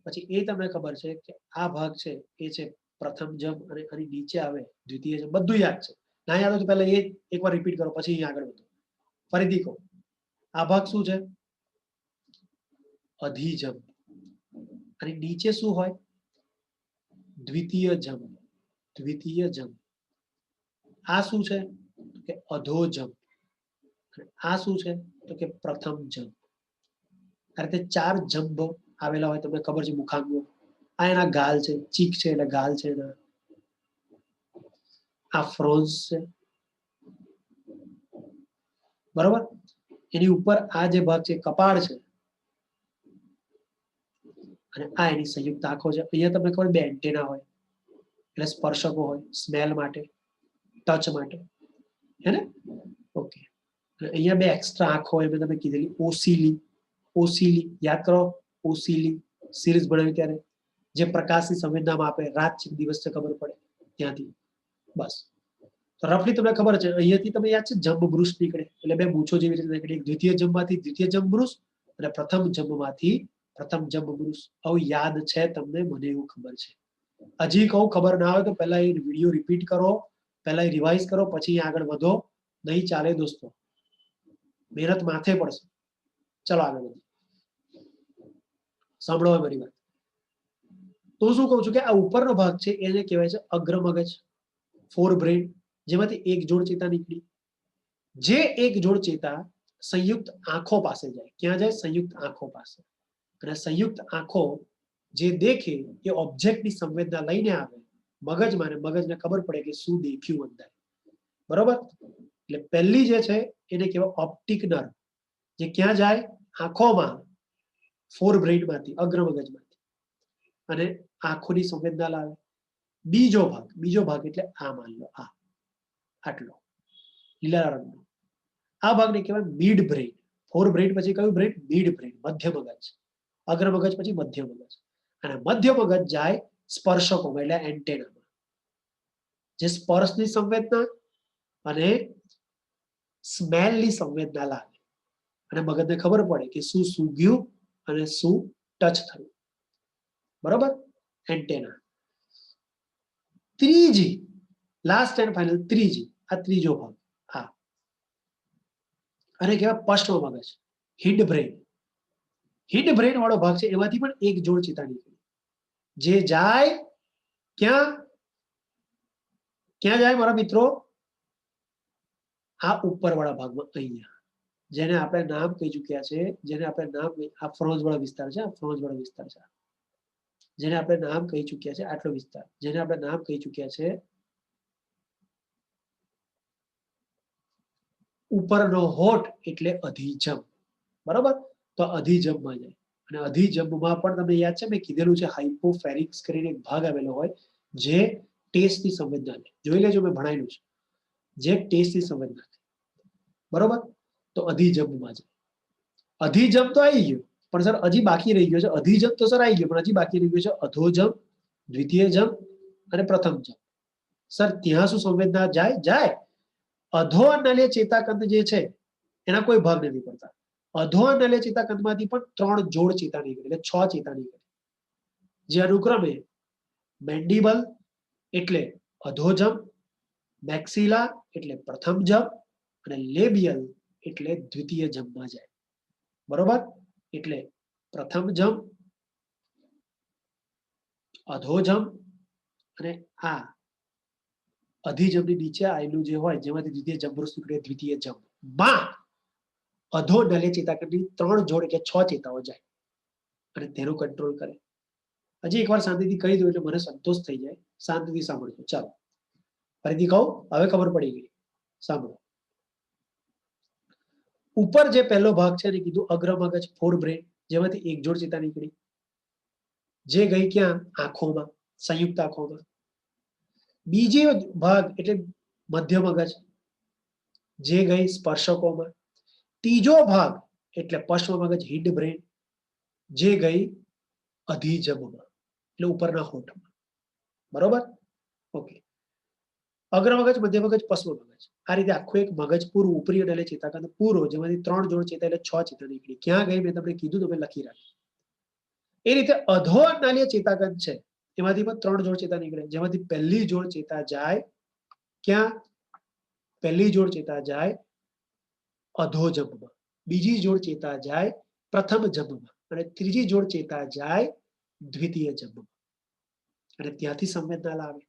પછી એ તમને ખબર છે કે આ ભાગ છે એ છે પ્રથમ જમ, અને આની નીચે આવે દ્વિતીય જમ. બધું યાદ છે. ના યાદ હોય તો પહેલા એ એકવાર રિપીટ કરો, પછી અહીંયા આગળ વધો. ફરીથી કહો, આ ભાગ શું છે? અધિજમ. અને નીચે શું હોય? દ્વિતીય જમ. દ્વિતીય જમ. આ શું છે કે અધોજમ. આ શું છે તો કે પ્રથમ જમ. આ રીતે 4 જંબ આવેલા હોય, તમને ખબર છે મુખાંગો. આ એના ગાલ છે, ચીક છે એટલે ગાલ છે એના. આ ફ્રોન્સ છે, બરોબર. એની ઉપર આ જે ભાગ છે કપાળ છે, અને આ એની સંયુક્ત આંખો છે. અહીંયા તમને ખબર 2 એન્ટેના હોય, એટલે સ્પર્શકો હોય, સ્મેલ માટે, ટચ માટે, હે ને? ઓકે. અહીંયા 2 એક્સ્ટ્રા આંખો હોય, મેં તમને કીધેલી ઓસીલી. ઓસીલી યાદ કરો, ઓસીલી સિરીઝ બનાવી ત્યારે, જે પ્રકાશની સંવેદનામાં આપે, રાત છે દિવસ છે ખબર પડે ત્યાંથી. બસ, તો રફલી તમને ખબર છે. અહીંયાથી તમે યાદ છે જંબ બ્રુશ નીકળે, એટલે 2 મૂછો જેવી રીતે નીકળે. એક દ્વિતીય જંબમાંથી દ્વિતીય જંબ બ્રુશ, અને પ્રથમ જંબમાંથી પ્રથમ જંબ બ્રુશ. આવું યાદ છે તમને? મને એવું ખબર છે. હજી કહું, ખબર ના હોય તો પહેલા એ વિડીયો રિપીટ કરો, પહેલા એ રિવાઇઝ કરો, પછી આગળ વધો. નહીં ચાલે દોસ્તો, મહેનત માથે પડશે. ચલો આગળ વધીએ. સાંભળો મારી વાત. તો શું કહું છું કે આ ઉપરનો ભાગ છે એને કહેવાય છે અગ્રમગજ, ફોર બ્રેન, જેમાંથી એક જોડ ચેતા નીકળી. જે એક જોડ ચેતા સંયુક્ત આંખો પાસે જાય. ક્યાં જાય? સંયુક્ત આંખો પાસે. અને સંયુક્ત આંખો જે દેખે એ ઓબ્જેક્ટની સંવેદના લઈને આવે મગજમાં, અને મગજને ખબર પડે કે શું દેખ્યું અંદર. બરોબર. એટલે પહેલી જે છે એને કહેવાય ઓપ્ટિક નર્વ, જે ક્યાં જાય? આંખોમાં, ફોર બ્રેઇન માંથી, અગ્રમગજમાંથી, અને આંખોની સંવેદના લાવે. બીજો ભાગ એટલે આ માન લો, આ આટલો લીલા રંગનો, આ ભાગને કહેવાય મિડ બ્રેઇન. ફોર બ્રેઇન પછી કયું બ્રેઇન? મિડ બ્રેઇન, મધ્ય મગજ. અગ્ર મગજ પછી મધ્ય મગજ, અને મધ્ય મગજ જાય સ્પર્શકોમાં એટલે એન્ટેનામાં, જે સ્પર્શની સંવેદના અને સ્મેલની સંવેદના લાવે, અને મગજને ખબર પડે કે શું સૂંઘ્યું અને શું ટચ થયું. બરોબર? એન્ટેના. ત્રીજી, લાસ્ટ એન્ડ ફાઇનલ ત્રીજી, આ ત્રીજો ભાગ, હા, અને કહેવાય પશ્ચ મગજ, હિન્ડ બ્રેઇન. હિન્ડ બ્રેઇન વાળો ભાગ છે, એમાંથી પણ એક જોડ ચેતા નીકળે, જે જાય ક્યાં? ક્યાં જાય મારા મિત્રો? આ ઉપરવાળા ભાગમાં, અહીંયા, જેને આપણે નામ કહી ચૂક્યા છે, જેને આપણે નામ, આ ફ્રોન્સવાળા વિસ્તાર છે, આ ફ્રોન્સવાળા વિસ્તાર છે, જેને આપણે નામ કહી ચૂક્યા છે, આટલો વિસ્તાર, જેને આપણે નામ કહી ચૂક્યા છે ઉપરનો હોઠ, એટલે અધિજમ. બરોબર? તો અધિજમમાં જાય, અને અધિજમમાં પણ તમને યાદ છે મેં કીધેલું છે, હાઇપોફેરિક્સ કરીને એક ભાગ આવેલો હોય, જે ટેસ્ટની સંવેદના લે. જોઈ લેજો, મેં ભણાયેલું છે, જે ટેસ્ટની સંવેદના લે. બરોબર? તો અધિજમમાં જાય. અધિજમ તો આવી ગયો, પણ સર હજી બાકી રહી ગયો છે. અધિજમ તો સર આવી ગયો, પણ હજી બાકી રહી ગયો છે અધોજમ, દ્વિતીય જમ અને પ્રથમ જમ. સર ત્યાં શું સંવેદના જાય? અધો નલિય ચેતાકંદ જે છે એના કોઈ ભાગ નથી પડતા. અધો નલિય ચેતાકંદમાંથી પણ 3 જોડ ચેતા નીકળે, એટલે 6 ચેતા નીકળે, જે અનુક્રમે મેન્ડિબલ એટલે અધોજમ, મેક્સિલા એટલે પ્રથમ જમ, અને લેબિયલ એટલે દ્વિતીય જમમાં જાય. બરોબર? એટલે પ્રથમ જમ, અધોજમ, અને આ અધિજમની નીચે આવેલું જે હોય, જેમાંથી દ્વિતીય જમરૂ નીકળે, દ્વિતીય જમમાં અધો નલિય ચેતાકંદની 3 જોડ એટલે 6 ચેતાઓ જાય, અને તેનું કંટ્રોલ કરે. હજી એકવાર શાંતિથી કહી દો એટલે મને સંતોષ થઈ જાય. શાંતિથી સાંભળજો. ચાલો ફરીથી કહું, હવે ખબર પડી ગઈ. સાંભળો. ઉપર જે પહેલો ભાગ છે એને કીધું અગ્રમગજ, ફોર બ્રેન, જેમાંથી એક જોડ ચેતા નીકળી, જે ગઈ ક્યાં? આંખોમાં, સંયુક્ત આંખોમાં. બીજી ભાગ એટલે મધ્ય મગજ, જે ગઈ સ્પર્શકોમાં. ત્રીજો ભાગ એટલે પશ્ચ મગજ, હિન્ડ બ્રેન, જે ગઈ અધિજમમાં, એટલે ઉપરના હોઠમાં. બરોબર? ઓકે. અગ્રમગજ, મધ્ય મગજ, પશ્ચ મગજ, આ રીતે આખું એક મગજ પૂરું, ઉપરી નલિય ચેતાકંદ પૂરો, જેમાંથી 3 જોડ ચેતા એટલે 6 ચેતા નીકળી. ક્યાં ગઈ મેં તમને કીધું, તમે લખી રાખ્યું. એ રીતે અધો નલિય ચેતાકંદ છે, એમાંથી પણ 3 જોડ ચેતા નીકળે, જેમાંથી પહેલી જોડ ચેતા જાય ક્યાં? પહેલી જોડ ચેતા જાય અધોજમમાં, બીજી જોડ ચેતા જાય પ્રથમ જમમાં, અને ત્રીજી જોડ ચેતા જાય દ્વિતીય જમમાં, અને ત્યાંથી સંવેદના લાવે.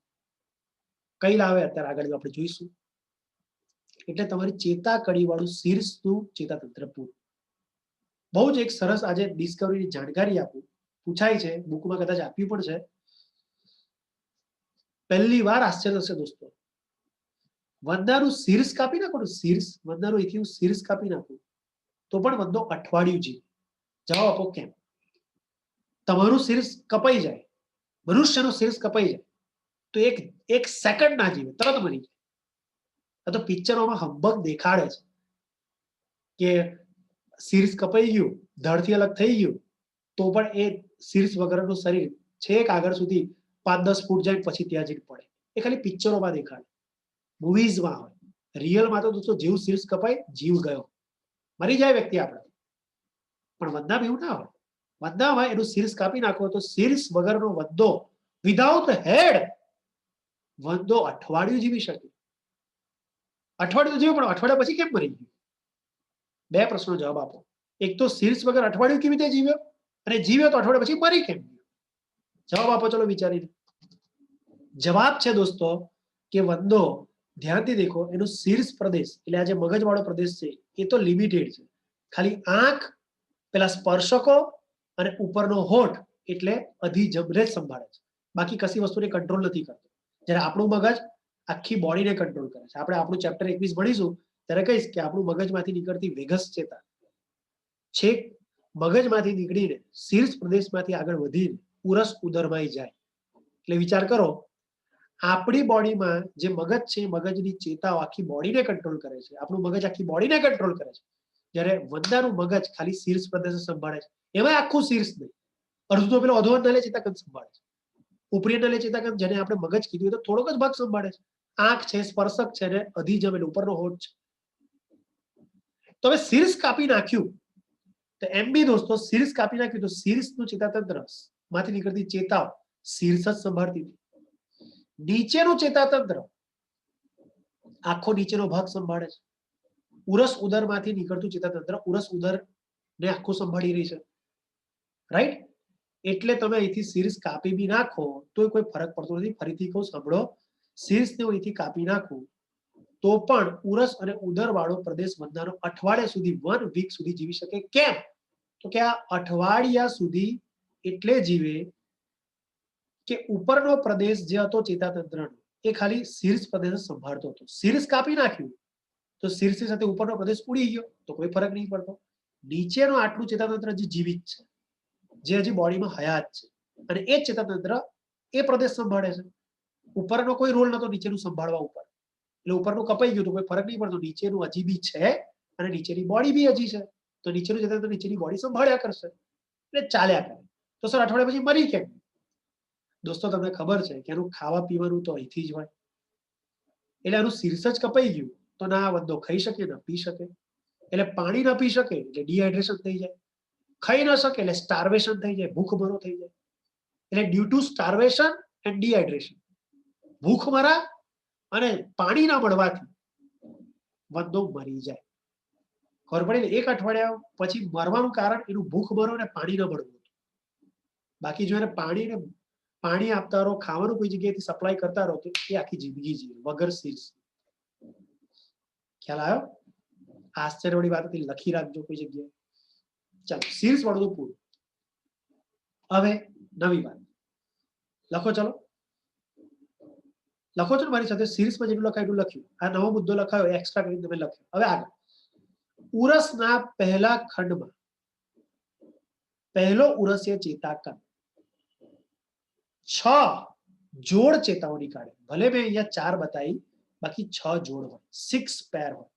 કઈ લાવે? અત્યારે આગળ આપણે જોઈશું. એટલે તમારી ચેતા કડી વાળું શીર્ષનું ચેતાતંત્ર પૂરું. બહુ જ એક સરસ આજે ડિસ્કવરીની જાણકારી આપું, પૂછાય છે, બુકમાં કદાચ આપ્યું પણ છે. પહેલી વાર આશ્ચર્ય થશે દોસ્તો, વંદાનું શીર્ષ કાપી નાખો, શીર્ષ, વંદાનું અહીંથી હું શીર્ષ કાપી નાખું તો પણ વંદો અઠવાડિયું જીવે. જવાબ આપો કેમ? તમારું શીર્ષ કપાઈ જાય, મનુષ્યનું શીર્ષ કપાઈ જાય તો એક સેકન્ડ ના જીવે, તરત મરી જાય. આ તો પિક્ચરોમાં હંબક દેખાડે છે કે શીર્ષ કપાઈ ગયું, ધડથી અલગ થઈ ગયું, તો પણ એ શીર્ષ વગરનું શરીર છેક આગળ સુધી 5-10 ફૂટ જાય પછી ત્યાં જઈને પડે. એ ખાલી પિક્ચરોમાં દેખાડે, મૂવીઝમાં હોય. રિયલમાં તો દોસ્તો જેવું શીર્ષ કપાય, જીવ ગયો, મરી જાય વ્યક્તિ આપણે. પણ વંદામાં એવું ના હોય. વંદામાં એનું શીર્ષ કાપી નાખો તો શીર્ષ વગરનો વંદો, વિધાઉટ હેડ, વંદો અઠવાડિયું જીવી શકે. અઠવાડિયું જીવ્યો, પણ અઠવાડિયા પછી કેમ મરી ગયું? 2 પ્રશ્નો જવાબ આપો. એક તો શીર્ષ વગર અઠવાડિયું કેવી રીતે જીવ્યો, અને જીવ્યો તો અઠવાડિયા પછી મરી કેમ ગયો? જવાબ આપો ચલો વિચારીને. જવાબ છે દોસ્તો કે વંદો, ધ્યાનથી દેખો, એનો શીર્ષ પ્રદેશ એટલે આ જે મગજવાળો પ્રદેશ છે એ તો લિમિટેડ છે. ખાલી આંખ, પેલા સ્પર્શકો અને ઉપરનો હોઠ એટલે અધિજમને જ સંભાળે છે. બાકી કશી વસ્તુને કંટ્રોલ નથી કરતો. જ્યારે આપણું મગજ આખી બોડીને કંટ્રોલ કરે છે. આપણે આપણું ચેપ્ટર 21 ભણીશું ત્યારે કહીશ કે આપણું મગજમાંથી નીકળતી વેગસ ચેતા છેક મગજમાંથી નીકળીને શીર્ષ પ્રદેશમાંથી આગળ વધીને ઉરસ ઉદરમાં જાય. એટલે વિચાર કરો, આપણી બોડીમાં જે મગજ છે એ મગજની ચેતાઓ આખી બોડીને કંટ્રોલ કરે છે. આપણું મગજ આખી બોડીને કંટ્રોલ કરે છે. જ્યારે વંદાનું મગજ ખાલી શીર્ષ પ્રદેશ સંભાળે છે. એમાં આખું શીર્ષ નહીં, અડધું તો પેલો અધો નલે ચેતાકંત સંભાળે છે. ઉપરી નલે ચેતાકંત જેને આપણે મગજ કીધું તો થોડોક જ ભાગ સંભાળે છે. આંખ છે, સ્પર્શક છે ને અધિજમ એટલે ઉપરનો હોઠ છે. તો હવે શીર્ષ કાપી નાખ્યું તો એમ બી દોસ્તો શીર્ષ કાપી નાખ્યું તો શીર્ષનું ચેતાતંત્ર માંથી નીકળતી ચેતાઓ શીર્ષ જ સંભાળતી હતી. નીચેનું ચેતાતંત્ર આખો નીચેનો ભાગ સંભાળે છે. ઉરસ ઉદરમાંથી નીકળતું ચેતાતંત્ર ઉરસ ઉદર ને આખું સંભાળી રહી છે. રાઈટ? એટલે તમે અહીંથી શીર્ષ કાપી બી નાખો તો કોઈ ફરક પડતો નથી. ફરીથી કહું સાંભળો, શીર્ષને અહીંથી કાપી નાખું તો પણ ઉરસ અને ઉદર વાળો પ્રદેશ વંદાનો અઠવાડિયા સુધી 1 વીક સુધી જીવી શકે. કેમ? તો કે આ અઠવાડિયા સુધી એટલે જીવે કે ઉપરનો પ્રદેશ જે હતો ચેતાતંત્રનો એ ખાલી શીર્ષ પ્રદેશ સંભાળતો હતો. શીર્ષ કાપી નાખ્યું તો શીર્ષની સાથે ઉપરનો પ્રદેશ ઉડી ગયો તો કોઈ ફરક નહીં પડતો. નીચેનો આટલું ચેતાતંત્ર જે જીવિત છે, જે હજી બોડીમાં હયાત છે, અને એ ચેતાતંત્ર એ પ્રદેશ સંભાળે છે. ઉપરનો કોઈ રોલ નતો નીચેનું સંભાળવા ઉપર. એટલે ઉપરનું કપાઈ ગયું તો કોઈ ફરક નહીં પડતો. નીચેનું હજી બી છે અને નીચેની બોડી બી હજી છે. તો નીચેનું ચેતાતંત્ર નીચેની બોડી સંભાળ્યા કરશે એટલે ચાલ્યા કરે. તો સર અઠવાડિયા પછી મરી કેમ? દોસ્તો તમને ખબર છે કે એનું ખાવા પીવાનું તો અહીંથી જ હોય. એટલે એનું શીર્ષ જ કપાઈ ગયું તો ના વંદો ખાઈ શકે ના પી શકે. એટલે પાણી ના પી શકે એટલે ડિહાઇડ્રેશન થઈ જાય. ખાઈ ન શકે એટલે સ્ટાર્વેશન થઈ જાય, ભૂખમરો થઈ જાય. એટલે ડ્યુ ટુ સ્ટાર્વેશન એન્ડ ડિહાઇડ્રેશન, ભૂખમરા અને પાણી ના મળવાથી વંદો મરી જાય. ખબર પડી? એક અઠવાડિયા પછી મરવાનું કારણ એનું ભૂખમરો અને પાણી ન મળવું. બાકી જો એને પાણી આપતા રહો, ખાવાનું કોઈ જગ્યાએથી સપ્લાય કરતા રહો તો એ આખી જિંદગી જીવે વગર શીર્ષ. ખ્યાલ આવ્યો? આશ્ચર્યવાળી વાત હતી, લખી રાખજો કોઈ જગ્યાએ. ચાલો, શીર્ષ વાળું પૂરું. હવે નવી વાત લખો. ચલો લખો છો મારી સાથે. શીર્ષમાં જેટલું લખાય એટલું લખ્યું. આ નવો મુદ્દો લખાયો, એક્સ્ટ્રા કરીને તમે લખ્યો. હવે આગળ, ઉરસના પહેલા ખંડમાં પહેલો ઉરસીય ચેતાકંદ 6 જોડ ચેતાઓ નીકાળે. ભલે મેં અહીંયા 4 બતાવી, બાકી 6 જોડ હોય, 6 પેર હોય.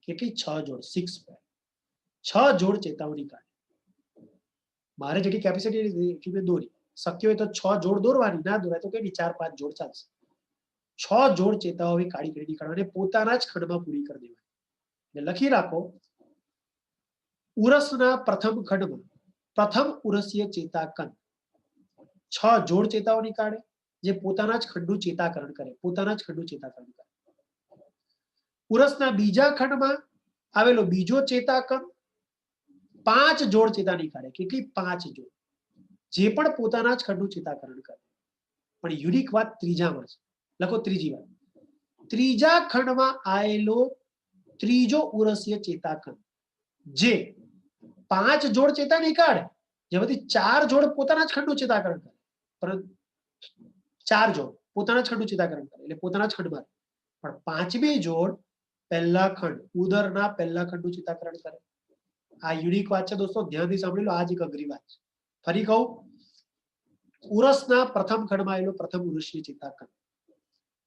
કેટલી? 6 જોડ, 6 પેર. 6 જોડ ચેતાઓ નીકાળે. મારે જેટલી કેપેસિટી એટલી મેં દોરી. શક્ય હોય તો 6 જોડ દોરવાની, ના દોરાય તો કેટલી 4-5 જોડ ચાલશે. 6 જોડ ચેતાઓ કાઢી કાઢી નીકાળવા અને પોતાના જ ખંડમાં પૂરી કરી દેવાની. એટલે લખી રાખો, ઉરસના પ્રથમ ખંડમાં પ્રથમ ઉરસીય ચેતાકંદ 6 જોડ ચેતાઓ નીકાળે, જે પોતાના જ ખંડનું ચેતાકરણ કરે. પોતાના જ ખંડનું ચેતાકરણ કરે. ઉરસના બીજા ખંડમાં આવેલો બીજો ચેતાકંદ 5 જોડ ચેતા નીકાળે. કેટલી? 5 જોડ, જે પણ પોતાના જ ખંડનું ચેતાકરણ કરે. પણ યુનિક વાત ત્રીજામાં છે. લખો ત્રીજી વાત. ત્રીજા ખંડમાં આવેલો ત્રીજો ઉરસીય ચેતાકંદ જે 5 જોડ ચેતા નીકાળે, જેમાંથી 4 જોડ પોતાના જ ખંડનું ચેતાકરણ કરે. પરંતુ 4 જોડ પોતાના જ ખંડનું ચેતાકરણ કરે એટલે પોતાના જ ખંડમાં. પણ 5મી જોડ પહેલા ખંડ, ઉદરના પહેલા ખંડનું ચેતાકરણ કરે. આ યુનિક વાત છે દોસ્તો, ધ્યાનથી સાંભળી લો. આ જ એક અઘરી વાત છે. ફરી કહું, ઉરસના પ્રથમ ખંડમાં આવેલો પ્રથમ ઉરસીય ચેતાકંદ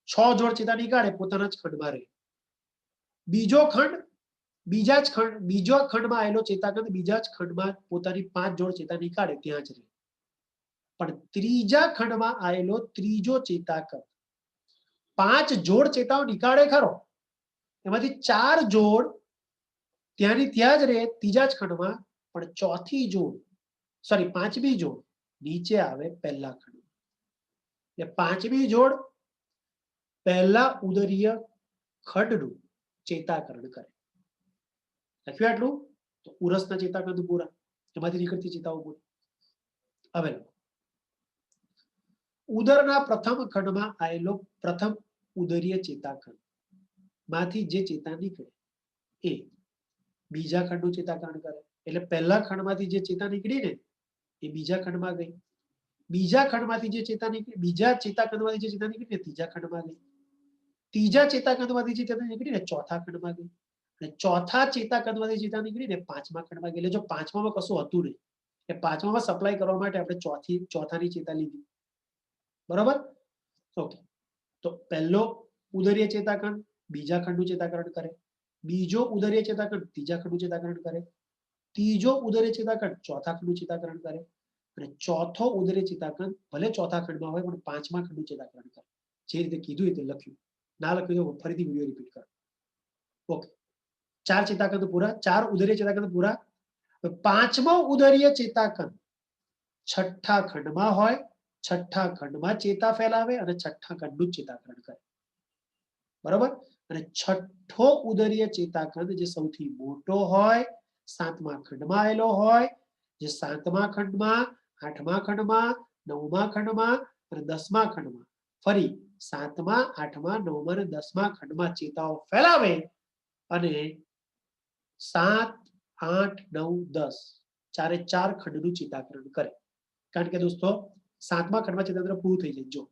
6 જોડ ચેતા નીકાળે, પોતાના જ ખંડમાં રહે. બીજો ખંડ બીજો ખંડમાં આવેલો ચેતાકંદ બીજા જ ખંડમાં પોતાની 5 જોડ ચેતા નીકાળે, ત્યાં જ રહે. પણ ત્રીજા ખંડમાં આવેલો ત્રીજો ચેતાકંદ 5 જોડ ચેતાઓ નીકાળે ખરો, એમાંથી 4 જોડ ત્યાંની ત્યાં જ રહે ત્રીજા જ ખંડમાં. પણ પાંચમી જોડ નીચે આવે પહેલા ખંડ. એટલે 5મી જોડ પહેલા ઉદરીય ખંડનું ચેતાકરણ કરે. લખ્યું આટલું? તો ઉરસના ચેતાકંદ પૂરા, એમાંથી નીકળતી ચેતાઓ પૂરી. હવે ઉદરના પ્રથમ ખંડમાં આવેલો પ્રથમ ઉદરીય ચેતાકંદ માંથી જે ચેતા નીકળે એ બીજા ખંડનું ચેતાકરણ કરે. એટલે પહેલા ખંડમાંથી જે ચેતા નીકળી ને એ બીજા ખંડમાં ગઈ. બીજા ખંડમાંથી જે ચેતા નીકળી, બીજા ચેતાકંદમાંથી જે ચેતા નીકળી ને ત્રીજા ખંડમાં ગઈ. ત્રીજા ચેતાકંદમાંથી જે ચેતા નીકળી ને ચોથા ખંડમાં ગઈ. અને ચોથા ચેતાકંદમાંથી ચેતા નીકળીને પાંચમા ખંડમાં ગઈ. એટલે જો પાંચમામાં કશું હતું નહીં, એ પાંચમામાં સપ્લાય કરવા માટે આપણે ચોથાની ચેતા લીધી. બરાબર? ઓકે. તો પહેલો ઉદરીય ચેતાકંદ બીજા ખંડનું ચેતાકરણ કરે, બીજો ઉદરીય ચેતાકંદ ત્રીજા ખંડનું ચેતાકરણ કરે, ત્રીજો ઉદરીય ચેતાકંદ ચોથા ખંડનું ચેતાકરણ કરે, અને ચોથો ઉદરીય ચેતાકંદ ભલે ચોથા ખંડમાં હોય પણ પાંચમા ખંડનું ચેતાકરણ કરે. જે રીતે કીધું એ રીતે લખ્યું. ના લખ્યું તો ફરીથી વિડીયો રિપીટ કરો. ઓકે. 4 ચેતાકંદ પૂરા, 4 ઉદરીય ચેતાકંદ પૂરા. પાંચમો ઉદરીય ચેતાકંદ છઠ્ઠા ખંડમાં હોય, છઠ્ઠા ખંડમાં ચેતા ફેલાવે અને છઠ્ઠા ખંડનું ચેતાકરણ કરે. બરાબર? અને છઠ્ઠો ઉદરીય ચેતાકંદ જે સૌથી મોટો હોય, સાતમા ખંડમાં આવેલો હોય, જે સાતમા ખંડમાં, આઠમા ખંડમાં, નવમા ખંડમાં અને દસમા ખંડમાં ફરી સાતમા, આઠમા, નવમા અને દસમા ખંડમાં ચેતાઓ ફેલાવે અને 7, 8, 9, 10 ચારે ચાર ખંડનું ચેતાકરણ કરે. કારણ કે દોસ્તો સાતમા ખંડમાં ચેતાતંત્ર પૂરું થઈ જાય. જો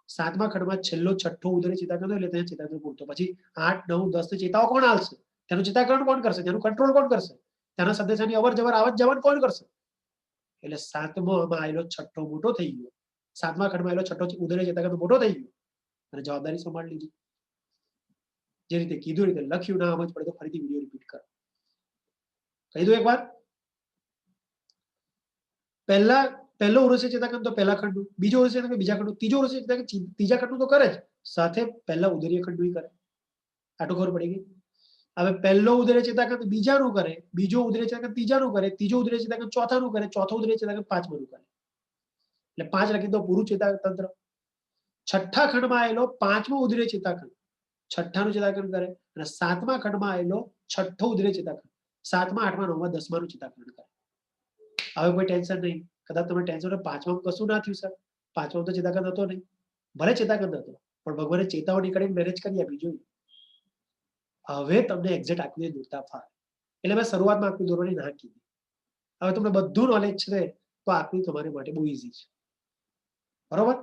સાતમા ખંડમાં છેલ્લો છઠ્ઠો ઉદરીય ચેતાકંદ એટલે ત્યાં ચેતાતંત્ર પૂરું. તો પછી 8, 9, 10 ચેતાઓ કોણ આલશે? તેનું ચેતાકરણ કોણ કરશે? તેનું કંટ્રોલ કોણ કરશે? તેના સંદેશાની અવર જવર આવત જવર કોણ કરશે? એટલે સાતમામાં આવેલો છઠ્ઠો મોટો થઈ ગયો, સાતમા ખંડમાં આવેલો છઠ્ઠો ઉદરીય ચેતાકંદ મોટો થઈ ગયો અને જવાબદારી સંભાળી લીધી. જે રીતે કીધું રીતે લખ્યું. ના સમજ પડે તો ફરીથી વિડીયો રિપીટ કરો. કહી દો એકવાર. પહેલો ઉદરીય ચેતાકંદ તો પહેલા ખંડનું, બીજો ઉદરીય ચેતાકંદ બીજા ખંડનું, ત્રીજો ઉદરીય ચેતાકંદ ત્રીજા ખંડનું તો કરે જ, સાથે પહેલા ઉદરીય ખંડનું કરે. આટલું ખબર પડી ગઈ. હવે પહેલો ઉદરીય ચેતાકંદ બીજાનું કરે, બીજો ઉદરીય ચેતાકંદ ત્રીજાનું કરે, ત્રીજો ઉદરીય ચેતાકંદ ચોથાનું કરે, ચોથો ઉદરીય ચેતાકંદ પાંચમાનું કરે. એટલે 5 લખી દો પૂરું ચેતાતંત્ર. છઠ્ઠા ખંડમાં આવેલો પાંચમો ઉદરીય ચેતાકંદ છઠ્ઠાનું ચેતાકરણ કરે અને સાતમા ખંડમાં આવેલો છઠ્ઠો ઉદરીય ચેતાકંદ સાતમા, આઠમા, નવમા, દસમાનું ચેતાકરણ કરે. હવે કોઈ ટેન્શન નહીં. કદાચ તમે ટેન્શન હોય પાંચમામાં કશું ના થયું સર, પાંચમામાં તો ચેતાકંદ હતો નહીં, ભલે ચેતાકંદ હતો પણ ભગવાને ચેતાઓ નીકળીને મેનેજ કરી આપી. જોયું? હવે તમને એક્ઝેક્ટ આકૃતિ દોરતા ફાવે. એટલે મેં શરૂઆતમાં આકૃતિ દોરવાની ના કીધી. હવે તમને બધું નોલેજ છે તો આકૃતિ તમારી માટે બહુ ઈઝી છે. બરોબર?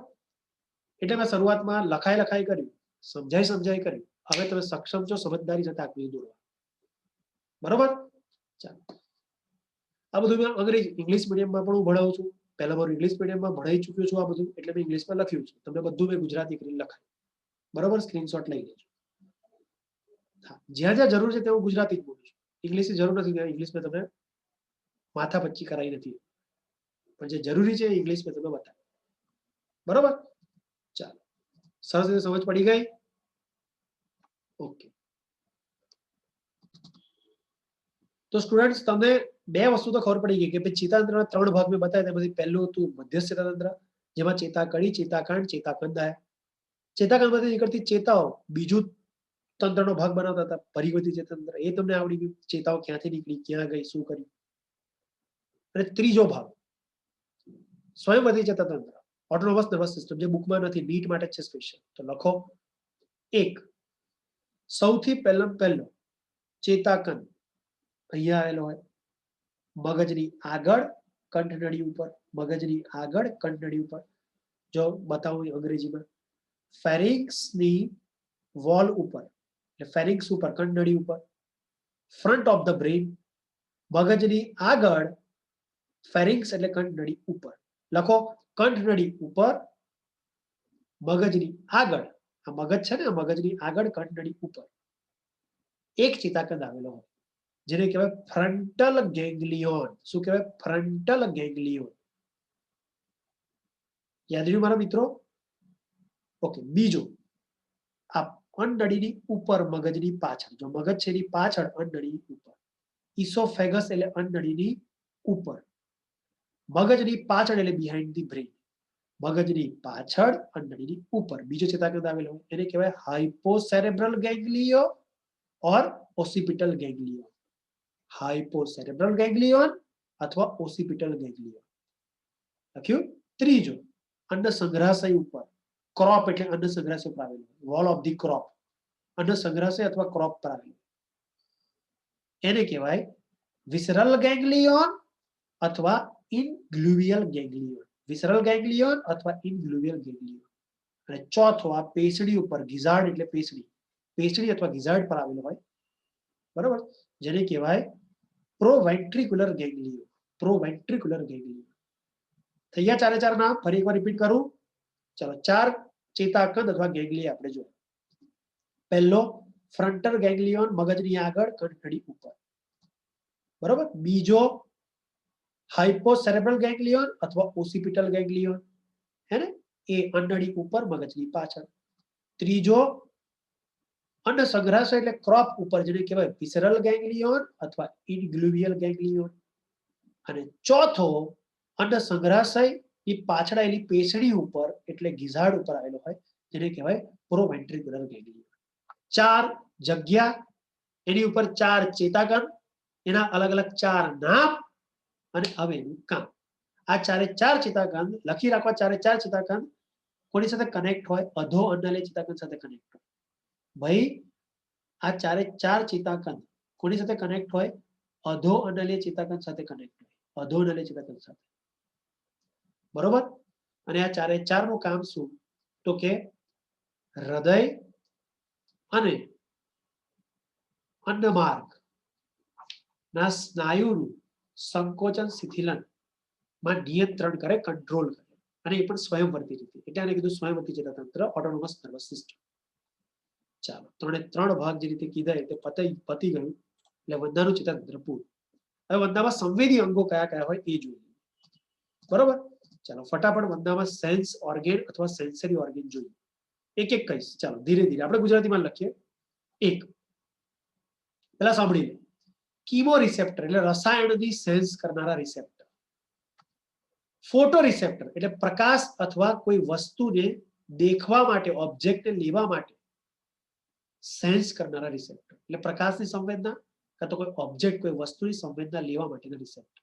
એટલે મેં શરૂઆતમાં લખાઈ કર્યું, સમજાઈ કર્યું. હવે તમે સક્ષમ છો સમજદારી સાથે આકૃતિ દોરવા. બરોબર? ચાલો. આ બધું મેં અંગ્રેજી ઇંગ્લિશ મીડિયમમાં પણ હું ભણાવું છું. પહેલા મારું ઇંગ્લિશ મીડિયમમાં ભણાઈ ચૂક્યો છું આ બધું, એટલે મેં ઇંગ્લિશમાં લખ્યું છે. તમને બધું મેં ગુજરાતી કરીને લખાય. બરોબર? સ્ક્રીનશોટ લઈ લેજો. હા, જ્યાં જ્યાં જરૂર છે તે હું ગુજરાતી જ બોલું છું. ઇંગ્લિશની જરૂર નથી. ઇંગ્લિશ મેં તમને માથા પચ્ચી કરાવી નથી, પણ જે જરૂરી છે ઇંગ્લિશ મેં તમને બતાવ્યું. બરોબર? ચાલો, સરસ રીતે સમજ પડી ગઈ. ઓકે. તો સ્ટુડન્ટ્સ તમને બે વસ્તુ તો ખબર પડી ગઈ કે ચેતાતંત્રના 3 ભાગ મેં બતાવ્યા. તેમાંથી પહેલું હતું મધ્યસ્થ ચેતાતંત્ર, જેમાં ચેતાકડી, ચેતાકાંડ, ચેતાકંદ આવ્યા. ચેતાકંડમાંથી નીકળતી ચેતાઓ બીજું તંત્રનો ભાગ બનાવતા હતા, પરિવર્તી ચેતાતંત્ર. એ તમને આવડી ગયું. ચેતાઓ ક્યાંથી નીકળી, ક્યાં ગઈ, શું કર્યું. અને ત્રીજો ભાગ સ્વયંવર્તી ચેતાતંત્ર, ઓટોનોમસ નર્વસ સિસ્ટમ, જે બુકમાં નથી, નીટ માટે છે સ્પેશિયલ. તો લખો. 1 સૌથી પહેલો ચેતાકંદ અહીંયા આવેલો હોય મગજની આગળ કંઠનળી ઉપર, મગજની આગળ કંઠનળી ઉપર. જો બતાવું અંગ્રેજીમાં, ફેરિંક્સની વોલ ઉપર, એટલે ફેરિંક્સ ઉપર, કંઠનળી ઉપર, ફ્રન્ટ ઓફ ધ બ્રેન, મગજની આગળ ફેરિંક્સ એટલે કંઠનળી ઉપર. લખો કંઠનળી ઉપર, મગજની આગળ. આ મગજ છે ને, મગજની આગળ કંઠનળી ઉપર એક ચેતાકંદ આવેલો હોય, જેને કહેવાય ફ્રન્ટલ ગેંગ્લિયોન. શું કહેવાય? ફ્રન્ટલ ગેંગ્લિયોન. યાદ રહ્યું મારા મિત્રો? ઓકે. બીજું, આ અંડળીની ઉપર, મગજની પાછળ. જો મગજ છે એની પાછળ, અંડળીની ઉપર. ઇસોફેગસ એટલે અંડળીની ઉપર, મગજની પાછળ એટલે બિહાઇન્ડ ધી બ્રેન. મગજની પાછળ, અંડળીની ઉપર બીજો ચેતાકંદ આવેલો હોય, એને કહેવાય હાઇપોસેરેબ્રલ ગેંગ્લિયો ઓર ઓસિપિટલ ગેંગ્લિયોન. હાઇપોસેરેબ્રલ ગેંગ્લિયોન અથવા ઓસિપિટલ ગેંગ્લિયોન. લખ્યું? ત્રીજો, અન્ન સંગ્રહાશય ઉપર, ક્રોપ એટલે અન્ન સંગ્રહાશય પર આવેલું, વોલ ઓફ ધી ક્રોપ, અન્ન સંગ્રહાશય અથવા ક્રોપ પર આવેલું, એને કહેવાય વિસરલ ગેંગ્લિયોન અથવા ઇનગ્લુવિયલ ગેંગ્લિયોન. વિસરલ ગેંગ્લિયોન અથવા ઇનગ્લુવિયલ ગેંગ્લિયોન. અને ચોથો, આ પેશડી ઉપર, ગિઝાર્ડ એટલે પેશડી, પેશડી અથવા ગિઝાર્ડ પર આવેલો હોય, બરાબર, જેને કહેવાય પ્રોવેન્ટ્રિક્યુલર ગેંગ્લિયો. પ્રોવેન્ટ્રિક્યુલર ગેંગ્લિયો. થઈ ગયા ચારે ચાર નામ, ફરી એકવાર રિપીટ કરું. ચલો, 4 ચેતાકંદ અથવા ગેંગ્લિયા આપણે જોઈએ. પહેલો ફ્રન્ટલ ગેંગ્લિયોન, મગજની આગળ, કણખડી ઉપર. બરાબર. બીજો હાઇપોસેરેબ્રલ ગેંગ્લિયોન અથવા ઓસિપિટલ ગેંગ્લિયોન, હે ને, એ અંડળી ઉપર, મગજની પાછળ. ત્રીજો અંડ સંગ્રહાશય એટલે ક્રોપ ઉપર, જેને કહેવાય વિસરલ ગેંગ્લિયોન અથવા ઇનગ્લુવિયલ ગેંગ્લિયોન. અને ચોથો અંડ સંગ્રહાશય એ પાછળ આવેલી પેશડી ઉપર એટલે ગિઝાડ ઉપર આવેલો હોય, જેને કહેવાય પ્રોવેન્ટ્રિક્યુલર ગેંગ્લિયોન. 4 જગ્યા, એની ઉપર 4 ચેતાકંદ, એના અલગ અલગ 4 નામ અને હવે એનું કામ. આ ચારે 4 ચેતાકંદ લખી રાખવા. ચારે 4 ચેતાકંદ કોની સાથે કનેક્ટ હોય? અધો અંડાલય ચેતાકંદ સાથે કનેક્ટ હોય. ભાઈ, આ ચારે 4 ચેતાકંદ કોની સાથે કનેક્ટ હોય? અધો અંડાલય ચેતાકંદ સાથે કનેક્ટ હોય. અધો અંડાલય ચેતાકંદ સાથે. બરોબર. અને આ ચારે 4 નું કામ શું? તો કે હૃદય અને અન્નમાર્ગ ના સ્નાયુનું સંકોચન શિથિલન માં નિયંત્રણ કરે, કંટ્રોલ કરે. અને એ પણ સ્વયંવર્તી રીતે. એટલે આને કીધું સ્વયંવર્તી ચેતાતંત્ર, ઓટોનોમસ નર્વસ સિસ્ટમ. ચાલો, 3 ભાગ જે રીતે કીધા તે પતી ગયું. એટલે વંદાનું ચેતાતંત્ર પૂરું. હવે વંદામાં સંવેદી અંગો કયા કયા હોય એ જોઈએ. બરોબર. ચાલો ફટાફટ વંદામાં સેન્સ ઓર્ગેન અથવા સેન્સરી ઓર્ગેન જોઈએ. એક એક કહીશ. ચાલો ધીરે ધીરે આપણે ગુજરાતીમાં લખીએ. એક પેલા સાંભળી લે. કીમો રિસેપ્ટર એટલે રસાયણની સેન્સ કરનારા રિસેપ્ટર. ફોટો રિસેપ્ટર એટલે પ્રકાશ અથવા કોઈ વસ્તુને દેખવા માટે, ઓબ્જેક્ટને લેવા માટે સેન્સ કરનારા રિસેપ્ટર. એટલે પ્રકાશની સંવેદના કાં તો કોઈ ઓબ્જેક્ટ, કોઈ વસ્તુની સંવેદના લેવા માટેના રિસેપ્ટર.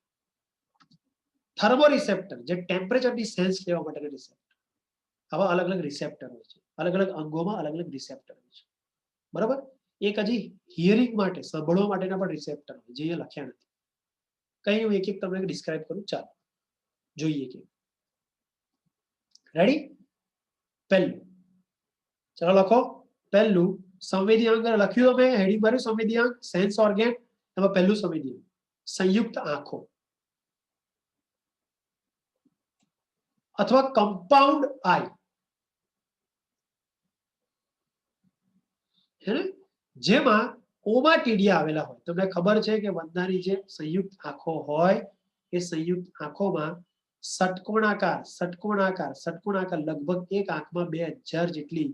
થર્મો રિસેપ્ટર જે ટેમ્પરેચરની સેન્સ લેવા માટેના રિસેપ્ટર. આવા અલગ અલગ રિસેપ્ટર હોય છે. અલગ અલગ અંગોમાં અલગ અલગ રિસેપ્ટર હોય છે. બરાબર. એક હજી હિયરિંગ માટે, સાંભળવા માટેના પણ રિસેપ્ટર હોય, જે અહીંયા લખ્યા નથી. કઈ હું એક એક તમને ડિસ્ક્રાઇબ કરું. ચાલો જોઈએ કે રેડી. પહેલું ચાલો લખો. પહેલું સંવેદી અંગ લખ્યું તમે, હેડિંગ માર્યું સંવેદી અંગ, સેન્સ ઓર્ગેન. એમાં પહેલું સંવેદી અંગ સંયુક્ત આંખો અથવા કમ્પાઉન્ડ આઈ, જેમાં ઓમાટીડિયા આવેલા હોય. તમને ખબર છે કે વંદાની જે સંયુક્ત આંખો હોય એ સંયુક્ત આંખોમાં ષટકોણાકાર લગભગ એક આંખમાં 2000 જેટલી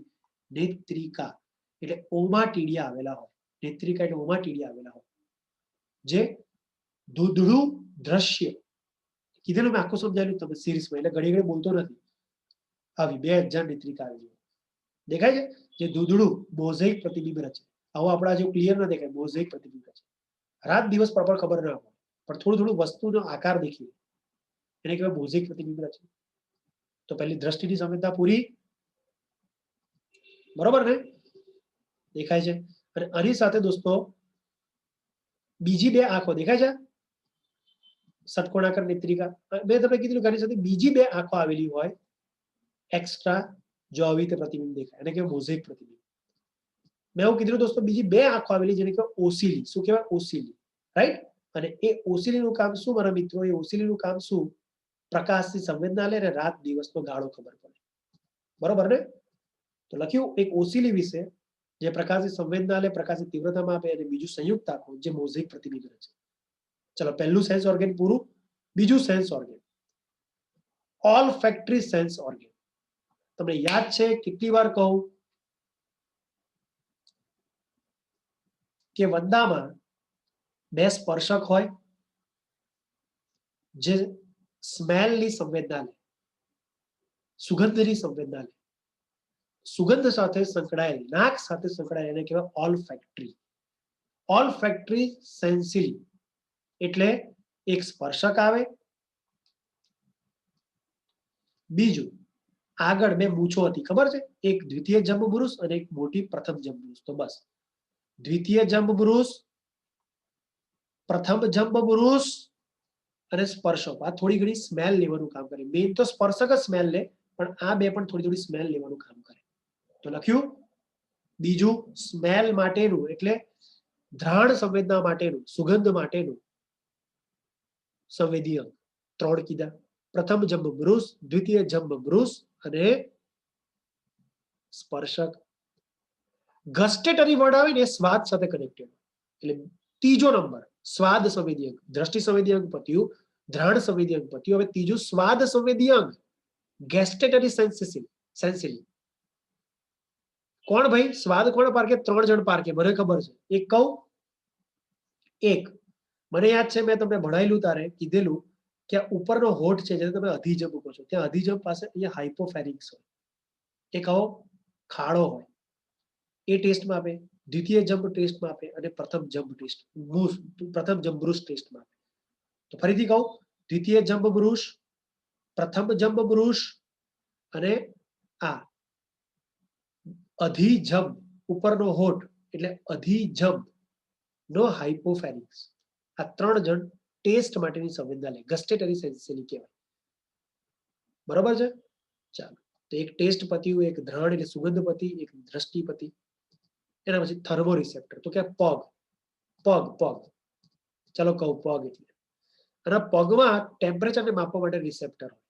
નેત્રિકા એટલે ઓમાટીડિયા આવેલા હોય. નેત્રિકા એટલે ઓમાટીડિયા આવેલા હોય, જે ધૂંધળું દ્રશ્ય કીધેલું મેં આખું સમજાયેલું તમે સિરીઝમાં, એટલે ઘડી ઘડી બોલતો નથી. આવી 2000 નેત્રિકા આવેલી દેખાય છે, જે ધૂંધળું મોઝેઇક પ્રતિબિંબ રચે. આવો આપણા જેવું ક્લિયર ના દેખાય, મોઝેઇક પ્રતિબિંબ રચે. રાત દિવસ પ્રોપર ખબર ના હોય, પણ થોડું થોડું વસ્તુનો આકાર દેખીએ એને કહેવાય મોઝેઇક પ્રતિબિંબ રચે. તો પહેલી દ્રષ્ટિની સંવેદના પૂરી. બરોબર ને? દેખાય છે. અને આની સાથે દોસ્તો બીજી 2 આંખો દેખાય છે, ષટકોણાકાર નેત્રિકા. મેં તમને કીધું કે આની સાથે બીજી 2 આંખો આવેલી હોય એક્સ્ટ્રા, જો આવી રીતે પ્રતિબિંબ દેખાય, એને કહેવાય મોઝેઇક પ્રતિબિંબ. મેં એવું કીધું દોસ્તો બીજી 2 આંખો આવેલી જેને કહેવાય ઓસિલી. શું કહેવાય? ઓસિલી. રાઈટ. અને એ ઓસિલીનું કામ શું મારા મિત્રો? એ ઓસિલીનું કામ શું? પ્રકાશની સંવેદના લે અને રાત દિવસનો ગાળો ખબર પડે. બરોબર ને? તો લખ્યું એક ઓસિલી વિશે, જે પ્રકાશની સંવેદના લે, પ્રકાશની તીવ્રતા માપે, અને બીજું સંયુક્ત આંખો જે મોઝેઇક પ્રતિબિંબ રચે. ચલો પહેલું સેન્સ ઓર્ગન પૂરું. બીજું sense organ olfactory sense organ. તમને યાદ છે કેટલી વાર કહું કે વંદામાં 2 સ્પર્શક હોય જે સ્મેલની સંવેદના લે, સુગંધની સંવેદના લે. સુગંધ સાથે સંકળાયેલ, નાક સાથે સંકળાયેલ એને કહેવાય ઓલ્ફેક્ટરી. ઓલ્ફેક્ટરી સેન્સિલી એટલે એક સ્પર્શક આવે, બીજું આગળ 2 મૂછો હતી ખબર છે, એક દ્વિતીય જંબુબ્રુસ અને એક મોટી પ્રથમ જંબુબ્રુસ. તો બસ દ્વિતીય જંબુબ્રુસ, પ્રથમ જંબુબ્રુસ અને સ્પર્શક આ થોડી ઘણી સ્મેલ લેવાનું કામ કરે. મેઇન તો સ્પર્શક જ સ્મેલ લે, પણ આ 2 પણ થોડી થોડી સ્મેલ લેવાનું કામ કરે. તો લખ્યું. બીજું સ્મેલ માટેનું એટલે ધ્રાણ સંવેદના માટેનું, સુગંધ માટેનું સંવેદી અંગ 3 કીધા. પ્રથમ જંબમૃષ, દ્વિતીય જંબમૃષ અને સ્પર્શક. ગસ્ટેટરી વર્ડ આવે ને સ્વાદ સાથે કનેક્ટેડ, એટલે ત્રીજો નંબર સ્વાદ સંવેદી અંગ. દ્રષ્ટિ સંવેદી અંગ પત્યું, ધ્રાણ સંવેદી અંગ પત્યું, હવે ત્રીજું સ્વાદ સંવેદી અંગ ગેસ્ટેટરી સેન્સિલી. કોણ ભાઈ સ્વાદ કોણ પારખે? 3 જણ પારખે, મને ખબર છે. એક કહું, એક મને યાદ છે મેં તમને ભણાયેલું તારે કીધેલું કે આ ઉપરનો હોઠ છે જેને તમે અધિજબ કહો છો, ત્યાં અધિજબ પાસે અહીંયા હાઇપોફેરિક્સ હોય. એ કહો ખાડો હોય, એ ટેસ્ટમાં આપે, દ્વિતીય જંબ ટેસ્ટમાં આપે અને પ્રથમ જંબમૃષ ટેસ્ટમાં આપે. તો ફરીથી કહું, દ્વિતીય જંબમૃષ, પ્રથમ જંબમૃષ અને આ અધિજબ ઉપરનો હોઠ એટલે અધિજબ નો હાઇપોફેરિક્સ. આ 3 જણ ટેસ્ટ માટેની સંવેદના લે, ગસ્ટેટરી સેન્સિલી કહેવાય. બરોબર છે? ચાલો, તો એક ટેસ્ટ પત્યું, એક ધ્રાણ એટલે સુગંધ પતિ, એક દ્રષ્ટિ પતિ. એના પછી થર્મો રિસેપ્ટર, તો કે પગ, પગ, પગ. ચલો કહું પગ એટલે, અને પગમાં ટેમ્પરેચરને માપવા માટે રિસેપ્ટર હોય.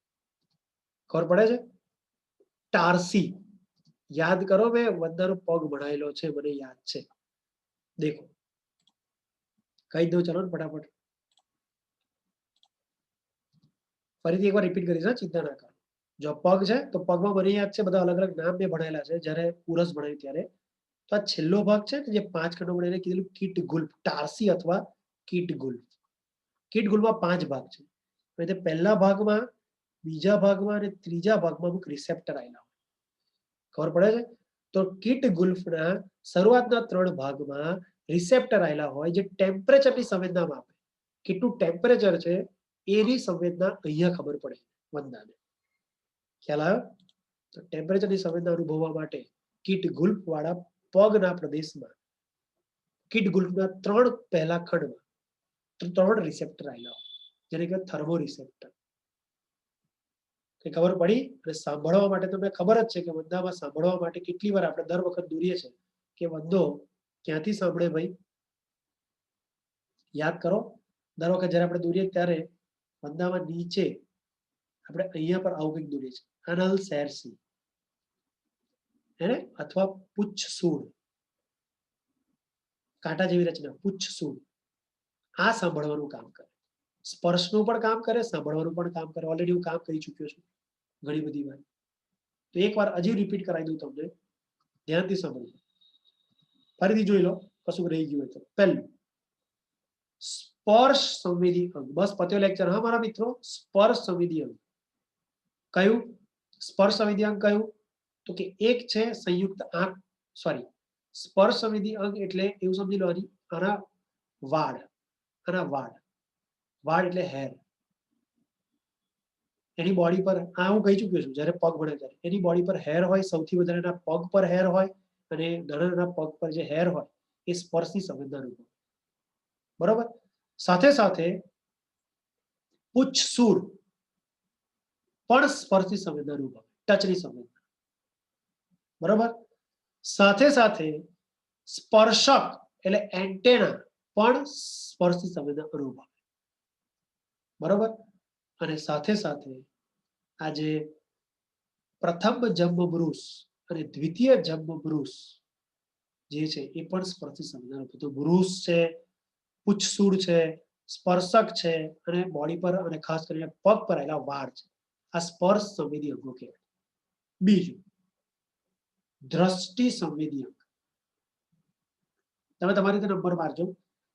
ખબર પડે છે? ટાર્સી, યાદ કરો, મેં વંદાનો પગ ભણાયેલો છે, મને યાદ છે. દેખો કહી દઉં, ચલો ને ફટાફટ. ફરીથી એકવાર રિપીટ કરીશ, ચિંતા ના કરો. જો પગ છે તો પગમાં મને યાદ છે બધા અલગ અલગ નામ મેં ભણાયેલા છે જ્યારે ઉરસ ભણાયું ત્યારે. તો આ છેલ્લો ભાગ છે જે 5 ખંડો બનાવીને કીધેલું કીટ ગુલ્ફ, ટાર્સી અથવા કીટ ગુલ્ફ. કીટ ગુલ્ફમાં 5 ભાગ છે. અને તે પહેલા ભાગમાં, બીજા ભાગમાં અને ત્રીજા ભાગમાં અમુક રિસેપ્ટર આવેલા હોય. ખબર પડે છે? તો કીટ ગુલ્ફના શરૂઆતના 3 ભાગમાં રિસેપ્ટર આવેલા હોય જે ટેમ્પરેચરની સંવેદના આપે. કેટલું ટેમ્પરેચર છે એની સંવેદના અહીંયા ખબર પડે વંદાને. ખ્યાલ આવ્યો? તો ટેમ્પરેચરની સંવેદના અનુભવવા માટે કીટ ગુલ્ફ વાળા પગના પ્રદેશમાં, કીટ ગુલ્ફના 3 પહેલા ખંડમાં 3 રિસેપ્ટર આવેલા હોય જેને કહેવાય થર્મો રિસેપ્ટર. ખબર પડી? અને સાંભળવા માટે તમને ખબર જ છે કે વંદામાં સાંભળવા માટે કેટલી વાર આપણે દર વખત દોરીએ છીએ કે વંદો ક્યાંથી સાંભળે ભાઈ? યાદ કરો, દર વખત જ્યારે આપણે દોરીએ ત્યારે વંદામાં નીચે આપણે અહીંયા પર આવું કંઈક દોરીએ છીએ, અનલ સેરસી હે અથવા પુચ્છ સૂળ, કાંટા જેવી રચના, પુચ્છ સૂળ. આ સાંભળવાનું કામ કરે, સ્પર્શનું પણ કામ કરે, સાંભળવાનું પણ કામ કરે. ઓલરેડી હું કામ કરી ચૂક્યો છું ઘણી બધી વાર. તો એકવાર હજી રિપીટ કરાવી દઉં તમને, ધ્યાનથી સાંભળજો. ફરીથી જોઈ લો, કશું રહી ગયું હોય તો. પહેલું સ્પર્શ સંવેદી અંગ. બસ પત્યો લેક્ચર હા મારા મિત્રો. સ્પર્શ સંવેદી અંગ કયું? સ્પર્શ સંવેદી અંગ કયું? તો કે એક છે સંયુક્ત આંખ, સોરી, સ્પર્શ સંવેદી અંગ એટલે એવું સમજી લો, આના વાળ, આના વાળ, વાળ એટલે હેર. એની બોડી પર, આ હું કહી ચૂક્યો છું જ્યારે પગ ભણે ત્યારે, એની બોડી પર હેર હોય, સૌથી વધારે એના પગ પર હેર હોય, અને નાના નાના પગ પર જે હેર હોય એ સ્પર્શની સંવેદના અનુભવે. બરોબર? સાથે સાથે પુચ્છ સૂળ પણ સ્પર્શની સંવેદના અનુભવે, ટચની સંવેદના. બરોબર? સાથે સાથે સ્પર્શક એટલે એન્ટેના પણ સ્પર્શની સંવેદના અનુભવે. બરોબર? અને સાથે સાથે આજે પ્રથમ જંબમૃષ અને દ્વિતીય જંબમૃષ જે છે એ પણ સ્પર્શની સંવેદના અનુભવે. તો મૃષ છે, પુચ્છસૂળ છે, સ્પર્શક છે અને બોડી પર અને ખાસ કરીને પગ પર આવેલા વાળ છે. આ સ્પર્શ સંવેદી અંગો કહેવાય. બીજું દ્રષ્ટિ સંવેદી અંગ. તમે તમારી રીતે નંબર મારજો.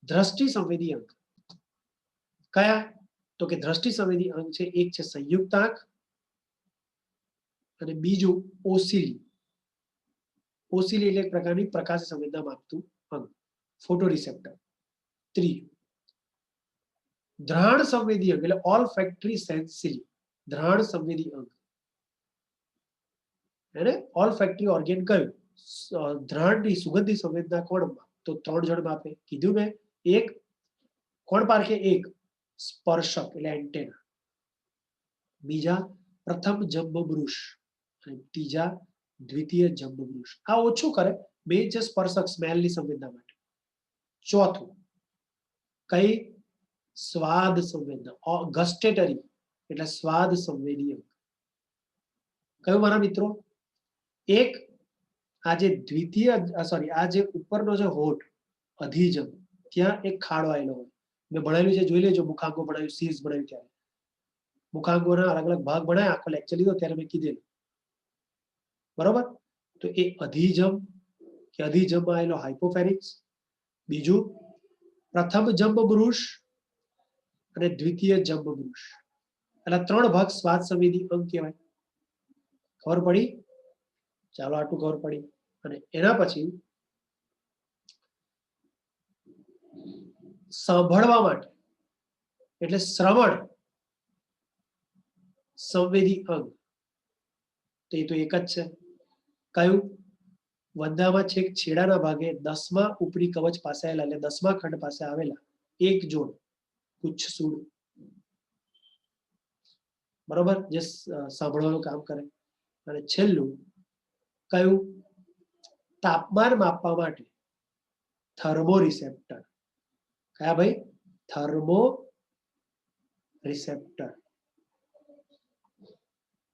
દ્રષ્ટિ સંવેદી અંગ કયા? તો કે દ્રષ્ટિ સંવેદી અંગ છે, એક છે સંયુક્ત આંખ અને બીજું ઓસિલી. ઓસિલી એટલે એક પ્રકારની પ્રકાશ સંવેદના માપતું અંગ, ફોટો રિસેપ્ટર. ત્રીજું ધ્રાણ સંવેદી અંગ એટલે ઓલ્ફેક્ટરી સેન્સિલી, ધ્રાણ સંવેદી અંગ. એને ઓલ્ફેક્ટરી ઓર્ગેન કયું? ધ્રાણની સુગંધી સંવેદના કોણમાં? તો 3 જણ માપે, કીધું મેં. એક કોણ પારખે? એક સ્પર્શક એટલે એન્ટેના, બીજા પ્રથમ જંબમૃષ અને ત્રીજા દ્વિતીય જંબમૃષ. આ ઓછું કરે, મેઇન છે સ્પર્શક, સ્મેલની સંવેદના માટે. ચોથું કઈ? સ્વાદ સંવેદના, ગસ્ટેટરી એટલે સ્વાદ સંવેદી અંગ. કયું મારા મિત્રો? એક આ જે દ્વિતીય સોરી આ જે ઉપરનો જે હોઠ અધિજમ, ત્યાં એક ખાડો આવેલો હોય. મેં ભણાવ્યું છે, જોઈ લેજો. મુખાંગો ભણાવ્યું, શીર્ષ ભણાવ્યું ત્યારે. મુખાંગોના અલગ અલગ ભાગ ભણાય, આખો લેક્ચર લીધો ત્યારે મેં કીધેલું. બરોબર? તો એ અધિજમ કે અધિજમમાં આવેલો હાઇપોફેરિક્સ. બીજું પ્રથમ જંબબૃષ અને દ્વિતીય જંબબૃષ. એટલે 3 ભાગ સ્વાદ સંવેદી અંગ કહેવાય. ખબર પડી? ચાલો આટલું ખબર પડી. અને એના પછી સાંભળવા માટે એટલે શ્રવણ સંવેદી અંગ, તો એ તો એક જ છે. કયું? વંદામાં છેક છેડાના ભાગે 10મા ઉપરી કવચ પાસે આવેલા એટલે 10મા ખંડ પાસે આવેલા એક જોડ પુચ્છસૂળ, બરોબર, જે સાંભળવાનું કામ કરે. અને છેલ્લું કયું? તાપમાન માપવા માટે થર્મો રિસેપ્ટર. કયા ભાઈ? Thermo receptor.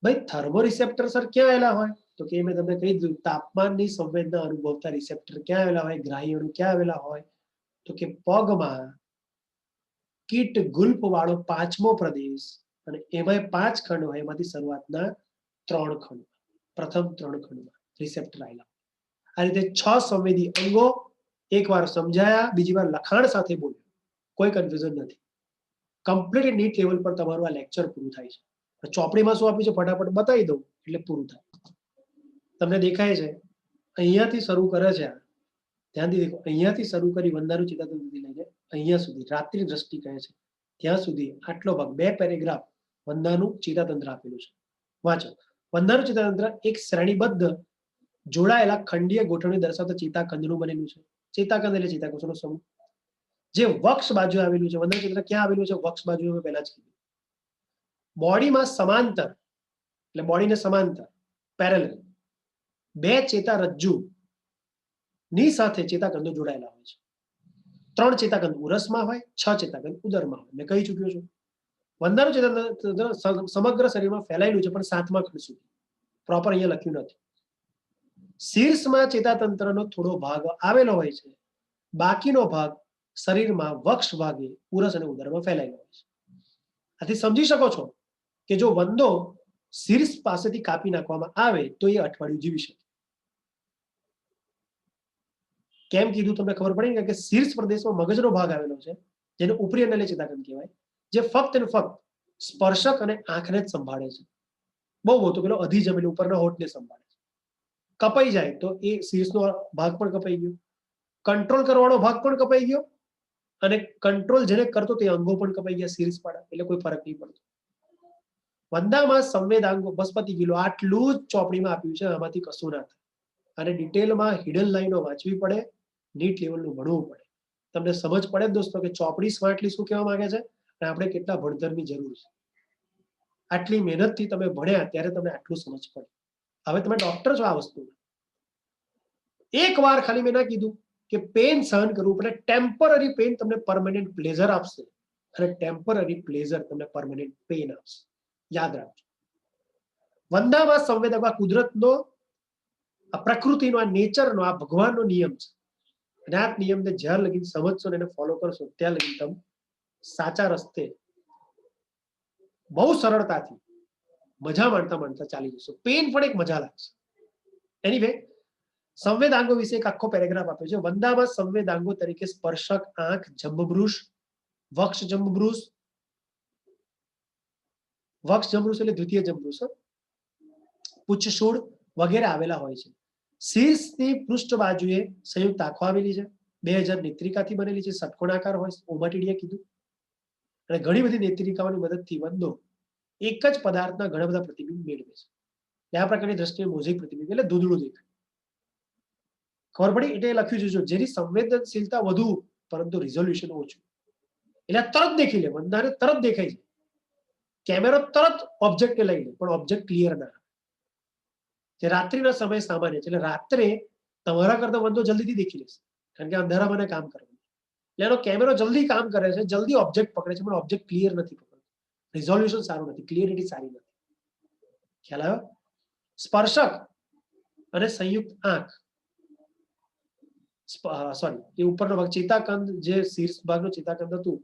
ભાઈ થર્મો રિસેપ્ટર સર ક્યાં આવેલા હોય? તો કે મેં તમને કહી દીધું, તાપમાનની સંવેદના અનુભવતા રિસેપ્ટર ક્યાં આવેલા હોય? ગ્રાહી અણુ ક્યાં આવેલા હોય? તો કે પગમાં કીટ ગુલ્પ વાળો 5મો પ્રદેશ, અને એમાં 5 ખંડ હોય, એમાંથી શરૂઆતના 3 ખંડ, પ્રથમ 3 ખંડમાં રિસેપ્ટર આવેલા. આ રીતે 6 સંવેદી અંગો એકવાર સમજાયા, બીજી વાર લખાણ સાથે બોલ્યો, કોઈ કન્ફ્યુઝન નથી. કમ્પ્લીટ નીટ લેવલ પર તમારું આ લેક્ચર પૂરું થાય છે. ચોપડીમાં શું આપ્યું છે ફટાફટ બતાવી દઉં એટલે પૂરું થાય. તમને દેખાય છે અહીંયાથી શરૂ કરે છે, ધ્યાનથી દેખો. અહીંયાથી શરૂ કરી વંદાનું ચેતાતંત્રથી લઈને અહીંયા સુધી રાત્રિ દ્રષ્ટિ કહે છે ત્યાં સુધી આટલો ભાગ 2 પેરેગ્રાફ વંદાનું ચેતાતંત્ર આપેલું છે. વાંચો. વંદાનું ચેતાતંત્ર એક શ્રેણીબદ્ધ જોડાયેલા ખંડીય ગોઠવણી દર્શાવતા ચેતાકંદનું બનેલું છે. ચેતાકંદ એટલે ચેતાકોષનો સમૂહ જે વક્ષ બાજુ આવેલું છે. વંદાનું ચેતાતંત્ર ક્યાં આવેલું છે? વક્ષ બાજુ. મેં પહેલા જ કીધું. બોડીમાં સમાંતર એટલે બોડીને સમાંતર પેરેલલ 2 ચેતારજ્જુ ની સાથે ચેતાકંદો જોડાયેલા હોય છે. 3 ચેતાકંદ ઉરસમાં હોય, 6 ચેતાકંદ ઉદરમાં હોય. મેં કહી ચૂક્યો છું. વંદાનું ચેતાતંત્ર સમગ્ર શરીરમાં ફેલાયેલું છે, પણ 7મા ખંડ સુધી. પ્રોપર અહીંયા લખ્યું નથી. શીર્ષમાં ચેતાતંત્રનો થોડો ભાગ આવેલો હોય છે, બાકીનો ભાગ શરીરમાં વક્ષ ભાગે ઉરસ અને ઉદરમાં ફેલાયેલો હોય છે. આથી સમજી શકો છો કે જો વંદો શીર્ષ પાસેથી કાપી નાખવામાં આવે તો એ અઠવાડિયું જીવી શકે. કેમ કીધું તમને ખબર પડી ને? કે શીર્ષ પ્રદેશમાં મગજનો ભાગ આવેલો છે, જેને ઉપરી અંડલે ચેતાકંદ કહેવાય, જે ફક્ત અને ફક્ત સ્પર્શક અને આંખને જ સંભાળે છે. બહુ તો પેલો અધિજમ એટલે ઉપરના હોઠને સંભાળે છે. કપાઈ જાય તો એ શીર્ષનો ભાગ પણ કપાઈ ગયો, કંટ્રોલ કરવાનો ભાગ પણ કપાઈ ગયો, અને કંટ્રોલ જેને કરતો તે અંગો પણ કપાઈ ગયા શીર્ષ પાડા. એટલે કોઈ ફરક નહીં પડતો. વંદામાં સંવેદાંગો બસ પતી ગયેલું. આટલું જ ચોપડીમાં આપ્યું છે, આમાંથી કશું ના થાય. અને ડિટેલમાં હિડન લાઈનો વાંચવી પડે, નીટ લેવલનું ભણવું પડે. તમને સમજ પડે દોસ્તો કે ચોપડી સ્માર્ટલી શું કહેવા માંગે છે અને આપણે કેટલા ભણતરની જરૂર છે. આટલી મહેનતથી તમે ભણ્યા ત્યારે તમને આટલું સમજ પડે. હવે તમે ડોક્ટર છો. આ વસ્તુ એક વાર ખાલી મેં ના કીધું કે પેન સહન કરવું પડે. ટેમ્પરરી પેન તમને પરમેનન્ટ પ્લેઝર આપશે, અને ટેમ્પરરી પ્લેઝર તમને પરમેનન્ટ પેન આપશે. યાદ રાખજો. વંદામાં સંવેદકમાં કુદરતનો, આ પ્રકૃતિનો, આ નેચરનો, આ ભગવાનનો નિયમ છે. અને આ નિયમને જ્યાં લગી સમજશો ને એને ફોલો કરશો ત્યાં લગી તમે સાચા રસ્તે બહુ સરળતાથી મજા માણતા ચાલી જશો. પેન પણ એક મજા લાગશે. એનીવે, સંવેદાંગો વિશે એક આખો પેરેગ્રાફ આપ્યો છે. વંદામાં સંવેદાંગો તરીકે સ્પર્શક આંખ, જંબબૃષ, વક્ષ જંબબૃષ, વક્ષ જંબબૃષ એટલે દ્વિતીય જંબબૃષ, પુચ્છસૂળ વગેરે આવેલા હોય છે. શીર્ષની પૃષ્ઠ બાજુએ સંયુક્ત આંખો આવેલી છે. 2000 નેત્રિકાથી બનેલી છે. ષટકોણાકાર હોય, ઓમાટીડીએ કીધું. અને ઘણી બધી નેત્રિકાઓની મદદથી વંદો એક જ પદાર્થના ઘણા બધા પ્રતિબિંબ મેળવે છે. આ પ્રકારની દ્રષ્ટિએ મોઝેક પ્રતિબિંબ એટલે ધૂંધળું દેખાય. ખબર પડી? એટલે લખ્યું છે જેની સંવેદનશીલતા વધુ પરંતુ રિઝોલ્યુશન ઓછું. એટલે તરત દેખી લે, વંદાને તરત દેખાય છે. કેમેરો તરત ઓબ્જેક્ટને લઈ લે, પણ ઓબ્જેક્ટ ક્લિયર ના. જે રાત્રિના સમય સામાન્ય છે. એટલે રાત્રે તમારા કરતા વંદો જલ્દીથી દેખી લેશે, કારણ કે અંધારામાં કામ કરવાનું. એટલે એનો કેમેરો જલ્દી કામ કરે છે, જલ્દી ઓબ્જેક્ટ પકડે છે, પણ ઓબ્જેક્ટ ક્લિયર નથી પકડતો, રિઝોલ્યુશન સારું નથી, ક્લિયરિટી સારી નથી. ખ્યાલ આવ્યો? સ્પર્શક અને સંયુક્ત આંખ, સોરી, એ ઉપરનો ભાગ ચેતાકંદ, જે શીર્ષ ભાગનો ચેતાકંદ હતું,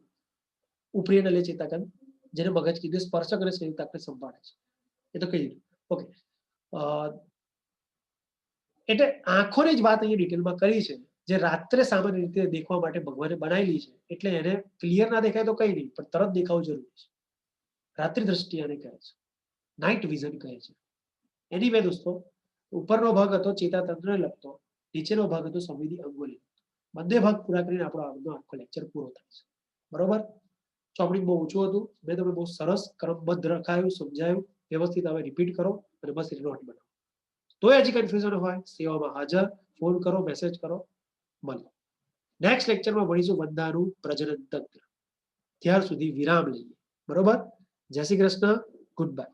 ઉપરી અને લે ચેતાકંદ, જેને મગજ કીધું, સ્પર્શક અને સંયુક્ત આંખને સંભાળે છે. એ તો કહી દીધું. ઓકે, એટલે આંખોની જ વાત અહીંયા ડિટેલમાં કરી છે, જે રાત્રે સામાન્ય રીતે દેખવા માટે ભગવાને બનાવેલી છે. એટલે એને ક્લિયર ના દેખાય તો કઈ નહીં, પણ તરત દેખાવું જરૂરી છે. રાત્રિ દ્રષ્ટિ આને કહે છે, નાઇટ વિઝન કહે છે. એની બે દોસ્તો, ઉપરનો ભાગ હતો ચેતાતંત્રને લગતો, નીચેનો ભાગ હતો સંવેદી અંગોને. બંને ભાગ પૂરા કરીને આપણો આજનો આખો લેક્ચર પૂરો થાય છે. બરોબર? ચોપડી બહુ ઊંચું હતું, મેં તમને બહુ સરસ ક્રમબદ્ધ રખાયું, સમજાયું, વ્યવસ્થિત હવે રિપીટ કરો અને બસ એ નોટ બનાવો. તો હજી કન્ફ્યુઝન હોય, સેવામાં હાજર, ફોન કરો, મેસેજ કરો, મળો. નેક્સ્ટ લેક્ચરમાં ભણીશું વંદાનું પ્રજનન તંત્ર. ત્યાર સુધી વિરામ લઈએ. બરોબર? જય શ્રી કૃષ્ણ, ગુડ બાય.